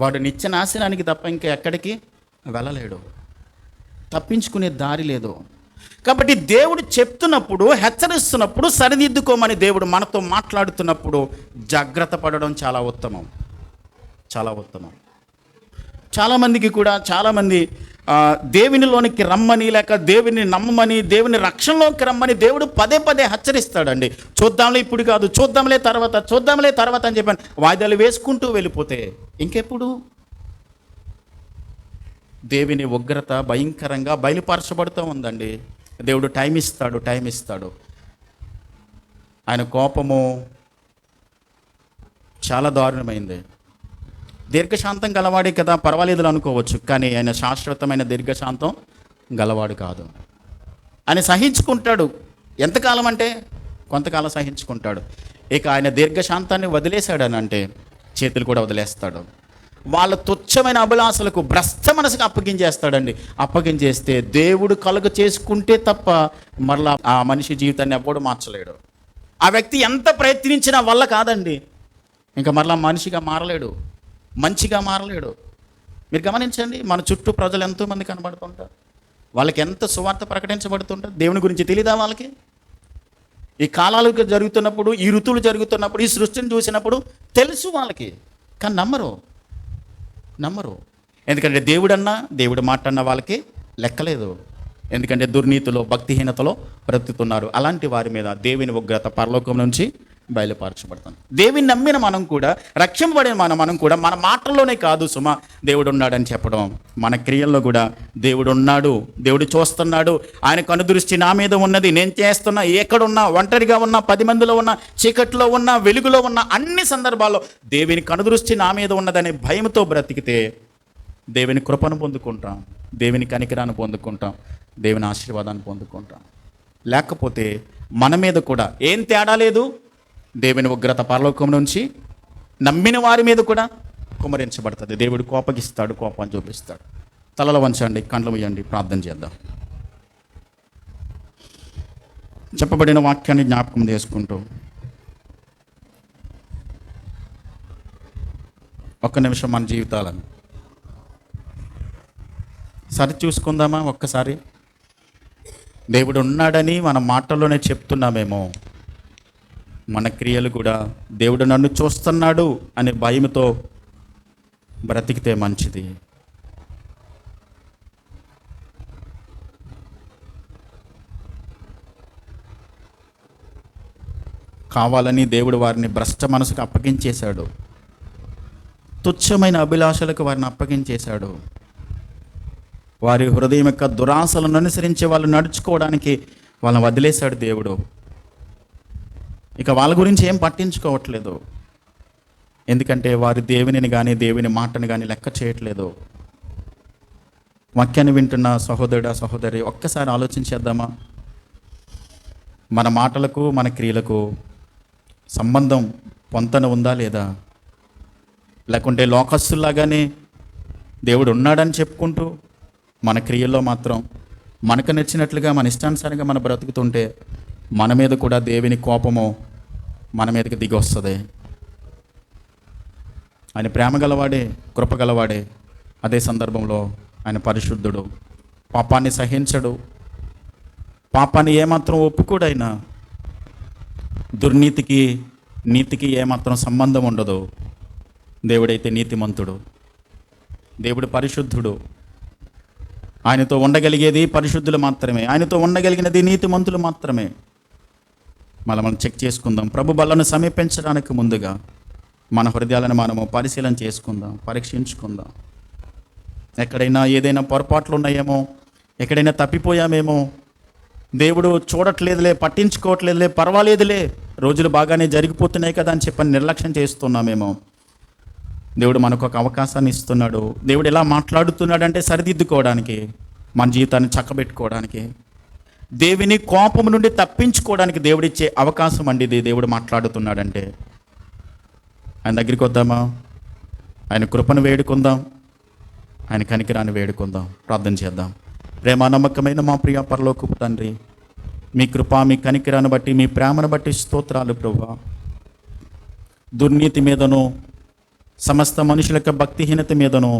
వాడు నిత్య నాశనానికి తప్ప ఇంకా ఎక్కడికి వెళ్ళలేడు, తప్పించుకునే దారి లేదు. కాబట్టి దేవుడు చెప్తున్నప్పుడు, హెచ్చరిస్తున్నప్పుడు, సరిదిద్దుకోమని దేవుడు మనతో మాట్లాడుతున్నప్పుడు జాగ్రత్త పడడం చాలా ఉత్తమం, చాలా ఉత్తమం. చాలామందికి కూడా చాలామంది దేవునిలోనికి రమ్మని లేక దేవుని నమ్మమని, దేవుని రక్షణలోకి రమ్మని దేవుడు పదే పదే హెచ్చరిస్తాడండి. చూద్దాంలే ఇప్పుడు కాదు, చూద్దాంలే తర్వాత అని చెప్పాను, వాయిదాలు వేసుకుంటూ వెళ్ళిపోతే ఇంకెప్పుడు? దేవుని ఉగ్రత భయంకరంగా బయలుపరచబడుతూ ఉందండి. దేవుడు టైం ఇస్తాడు. ఆయన కోపము చాలా దారుణమైంది. దీర్ఘశాంతం గలవాడే కదా, పర్వాలేదులు అనుకోవచ్చు, కానీ ఆయన శాశ్వతమైన దీర్ఘశాంతం గలవాడు కాదు. ఆయన సహించుకుంటాడు. ఎంతకాలం అంటే కొంతకాలం సహించుకుంటాడు. ఇక ఆయన దీర్ఘశాంతాన్ని వదిలేశాడని అంటే చేతులు కూడా వదిలేస్తాడు. వాళ్ళ తుచ్చమైన అభిలాషలకు, భ్రష్ట మనసుకు అప్పగించేస్తాడండి. అప్పగించేస్తే దేవుడు కలుగ చేసుకుంటే తప్ప మరలా ఆ మనిషి జీవితాన్ని ఎవ్వడు మార్చలేడు. ఆ వ్యక్తి ఎంత ప్రయత్నించినా వల్ల కాదండి, ఇంకా మరలా మనిషిగా మారలేడు, మంచిగా మారలేడు. మీరు గమనించండి, మన చుట్టూ ప్రజలు ఎంతోమంది కనబడుతుంటారు, వాళ్ళకి ఎంత సువార్త ప్రకటించబడుతుంటారు, దేవుని గురించి తెలీదా వాళ్ళకి? ఈ కాలాలు జరుగుతున్నప్పుడు, ఈ ఋతువులు జరుగుతున్నప్పుడు, ఈ సృష్టిని చూసినప్పుడు తెలుసు వాళ్ళకి, కానీ నమ్మరు. ఎందుకంటే దేవుడు మాట అన్న వాళ్ళకి లెక్కలేదు. ఎందుకంటే దుర్నీతిలో, భక్తిహీనతలో బ్రతుకుతున్నారు. అలాంటి వారి మీద దేవుని ఉగ్రత పరలోకం నుంచి బయలుపరచబడుతుంది. దేవుని నమ్మిన మనం కూడా, రక్షింపబడిన మనం కూడా మన మాటల్లోనే కాదు సుమా దేవుడు ఉన్నాడని చెప్పడం, మన క్రియల్లో కూడా దేవుడు ఉన్నాడు, దేవుడు చూస్తున్నాడు, ఆయన కనుదృష్టి నా మీద ఉన్నది, నేను చేస్తున్నా, ఎక్కడున్నా, ఒంటరిగా ఉన్నా, 10 మందిలో ఉన్నా, చీకట్లో ఉన్నా, వెలుగులో ఉన్నా, అన్ని సందర్భాల్లో దేవుని కనుదృష్టి నా మీద ఉన్నదనే భయంతో బ్రతికితే దేవుని కృపను పొందుకుంటాం, దేవుని కనికరాన్ని పొందుకుంటాం, దేవుని ఆశీర్వాదాన్ని పొందుకుంటాం. లేకపోతే మన మీద కూడా ఏం తేడా లేదు, దేవుని ఉగ్రత పరలోకం నుంచి నమ్మిన వారి మీద కూడా కుమరించబడుతుంది. దేవుడు కోపగిస్తాడు, కోపాన్ని చూపిస్తాడు. తలలో వంచండి, కండ్లు మూయండి, ప్రార్థన చేద్దాం. చెప్పబడిన వాక్యాన్ని జ్ఞాపకం చేసుకుంటూ ఒక్క నిమిషం మన జీవితాలను సరి చూసుకుందామా? ఒక్కసారి దేవుడు ఉన్నాడని మన మాటల్లోనే చెప్తున్నామేమో, మన క్రియలు కూడా దేవుడు నన్ను చూస్తున్నాడు అనే భయంతో బ్రతికితే మంచిది. కావాలని దేవుడు వారిని భ్రష్ట మనసుకు అప్పగించేశాడు. తుచ్చమైన అభిలాషలకు వారిని అప్పగించేశాడు. వారి హృదయం యొక్క దురాశలను అనుసరించి వాళ్ళు నడుచుకోవడానికి వాళ్ళని వదిలేశాడు దేవుడు. ఇక వాళ్ళ గురించి ఏం పట్టించుకోవట్లేదు. ఎందుకంటే వారు దేవునిని కానీ దేవుని మాటను కానీ లెక్క చేయట్లేదు. వాక్యాన్ని వింటున్న సహోదరుడా సహోదరి, ఒక్కసారి ఆలోచించేద్దామా? మన మాటలకు మన క్రియలకు సంబంధం పొంతన ఉందా లేదా? లేకుంటే లోకస్తుల్లాగానే దేవుడు ఉన్నాడని చెప్పుకుంటూ మన క్రియల్లో మాత్రం మనకు నచ్చినట్లుగా మన ఇష్టానుసారంగా మనం బ్రతుకుతుంటే మన మీద కూడా దేవుని కోపము మన మీదకి దిగి వస్తుంది. ఆయన ప్రేమ గలవాడే, కృప గలవాడే. అదే సందర్భంలో ఆయన పరిశుద్ధుడు, పాపాన్ని సహించడు, పాపాన్ని ఏమాత్రం ఒప్పుకోడైనా. దుర్నీతికి నీతికి ఏమాత్రం సంబంధం ఉండదు. దేవుడైతే నీతిమంతుడు, దేవుడు పరిశుద్ధుడు. ఆయనతో ఉండగలిగేది పరిశుద్ధులు మాత్రమే, ఆయనతో ఉండగలిగినది నీతిమంతులు మాత్రమే. మనం చెక్ చేసుకుందాం. ప్రభు బలను సమీపించడానికి ముందుగా మన హృదయాలను మనము పరిశీలన చేసుకుందాం, పరీక్షించుకుందాం. ఎక్కడైనా ఏదైనా పొరపాట్లు ఉన్నాయేమో, ఎక్కడైనా తప్పిపోయామేమో, దేవుడు చూడట్లేదులే, పట్టించుకోవట్లేదులే, పర్వాలేదులే, రోజులు బాగానే జరిగిపోతున్నాయి కదా అని చెప్పని నిర్లక్ష్యం చేస్తున్నామేమో. దేవుడు మనకు ఒక అవకాశాన్ని ఇస్తున్నాడు. దేవుడు ఎలా మాట్లాడుతున్నాడంటే సరిదిద్దుకోవడానికి, మన జీవితాన్ని చక్కబెట్టుకోవడానికి, దేవుని కోపము నుండి తప్పించుకోవడానికి దేవుడిచ్చే అవకాశం అండి ఇది. దేవుడు మాట్లాడుతున్నాడంటే ఆయన దగ్గరికి వద్దామా? ఆయన కృపను వేడుకుందాం, ఆయన కనికరాన్ని వేడుకుందాం, ప్రార్థన చేద్దాం. ప్రేమ నమ్మకమైన మా ప్రియ పరలోకపు తండ్రి, మీ కృప, మీ కనికరాన్ని బట్టి, మీ ప్రేమను బట్టి స్తోత్రాలు ప్రభువా. దుర్నీతి మీదను, సమస్త మనుషుల యొక్క భక్తిహీనత మీదను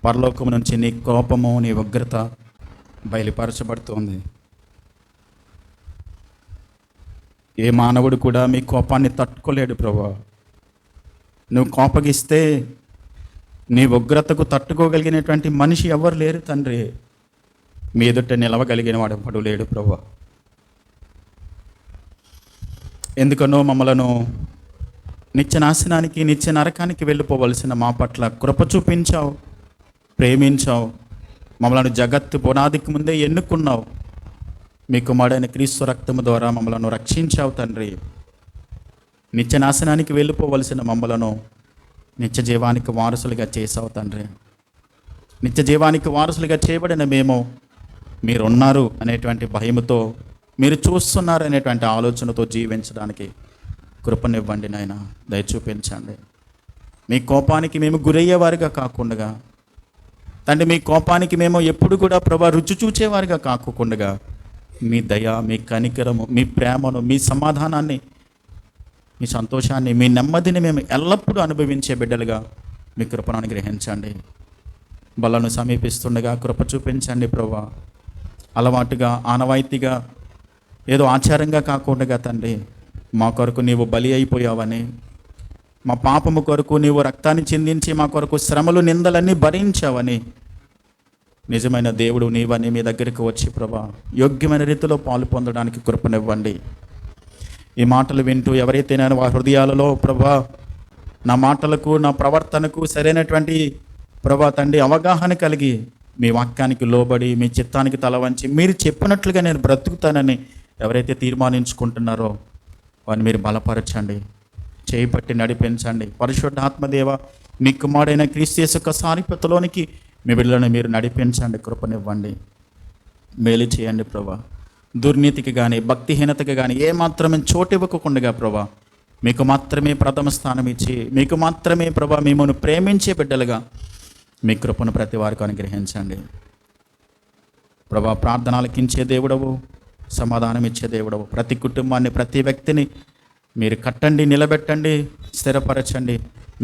పరలోకం నుంచి నీ కోపము, నీ ఉగ్రత బయలుపరచబడుతోంది. ఏ మానవుడు కూడా మీ కోపాన్ని తట్టుకోలేడు ప్రభువా. నువ్వు కోపగిస్తే నీ ఉగ్రతకు తట్టుకోగలిగినటువంటి మనిషి ఎవరు లేరు తండ్రి. మీ ఎదుట నిలవగలిగిన వాడు ఎవడు లేడు ప్రభువా. ఎందుకనో మమ్మలను నిత్య నాశనానికి, నిత్య నరకానికి వెళ్ళిపోవలసిన మా పట్ల కృప చూపించావు, ప్రేమించావు. మమ్మల్ని జగత్తు పునాదికి ముందే ఎన్నుకున్నావు. మీ కుమారుడైన క్రీస్తు రక్తము ద్వారా మమ్మలను రక్షించావు తండ్రి. నిత్య నాశనానికి వెళ్ళిపోవలసిన మమ్మలను నిత్య జీవానికి వారసులుగా చేసావు తండ్రి. నిత్య జీవానికి వారసులుగా చేయబడిన మేము మీరున్నారు అనేటువంటి భయముతో, మీరు చూస్తున్నారు అనేటువంటి ఆలోచనతో జీవించడానికి కృపనివ్వండి నాయన, దయ చూపించండి. మీ కోపానికి మేము గురయ్యేవారిగా కాకుండా తండ్రి, మీ కోపానికి మేము ఎప్పుడు కూడా ప్రభా రుచి చూచేవారిగా కాకుండా మీ దయ, మీ కనికరము, మీ ప్రేమను, మీ సమాధానాన్ని, మీ సంతోషాన్ని, మీ నెమ్మదిని మేము ఎల్లప్పుడూ అనుభవించే బిడ్డలుగా మీ కృపను అనుగ్రహించండి. బలను సమీపిస్తుండగా కృప చూపించండి ప్రభా. అలవాటుగా, ఆనవాయితీగా, ఏదో ఆచారంగా కాకుండా తండ్రి, మా కొరకు నీవు బలి అయిపోయావని, మా పాపము కొరకు నీవు రక్తాన్ని చిందించి మా కొరకు శ్రమలు, నిందలన్నీ భరించావని, నిజమైన దేవుడు నీవని మీ దగ్గరికి వచ్చి ప్రభా యోగ్యమైన రీతిలో పాలు పొందడానికి కృపనివ్వండి. ఈ మాటలు వింటూ ఎవరైతే నేను వారి హృదయాలలో ప్రభా నా మాటలకు, నా ప్రవర్తనకు సరైనటువంటి ప్రభా తండ్రి అవగాహన కలిగి మీ వాక్యానికి లోబడి, మీ చిత్తానికి తల వంచి మీరు చెప్పినట్లుగా నేను బ్రతుకుతానని ఎవరైతే తీర్మానించుకుంటున్నారో వారిని మీరు బలపరచండి, చేయి పట్టి నడిపించండి. పరిశుద్ధ ఆత్మదేవ, మీ కుమారుడైన క్రీస్తు యేసు యొక్క సారూప్యతలోనికి మీ బిడ్డలను మీరు నడిపించండి, కృపనివ్వండి, మేలు చేయండి ప్రభా. దుర్నీతికి కానీ, భక్తిహీనతకి కానీ ఏమాత్రమే చోటు ఇవ్వకుండా ప్రభా మీకు మాత్రమే ప్రథమ స్థానం ఇచ్చి, మీకు మాత్రమే ప్రభా మిమ్మల్ని ప్రేమించే బిడ్డలుగా మీ కృపను ప్రతి వారికి అనుగ్రహించండి ప్రభా. ప్రార్థనలకించే దేవుడవు, సమాధానం ఇచ్చే దేవుడవు. ప్రతి కుటుంబాన్ని, ప్రతి వ్యక్తిని మీరు కట్టండి, నిలబెట్టండి, స్థిరపరచండి,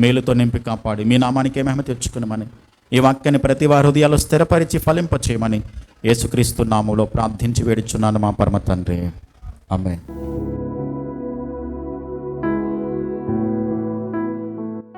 మేలుతో నింపి కాపాడి మీ నామానికే మహిమ తెచ్చుకునమని, ఈ వాక్యాన్ని ప్రతి వారి హృదయాలు స్థిరపరిచి ఫలింపచేయమని యేసుక్రీస్తు నామములో ప్రార్థించి వేడుచున్నాను మా పరమ తండ్రి. ఆమేన్.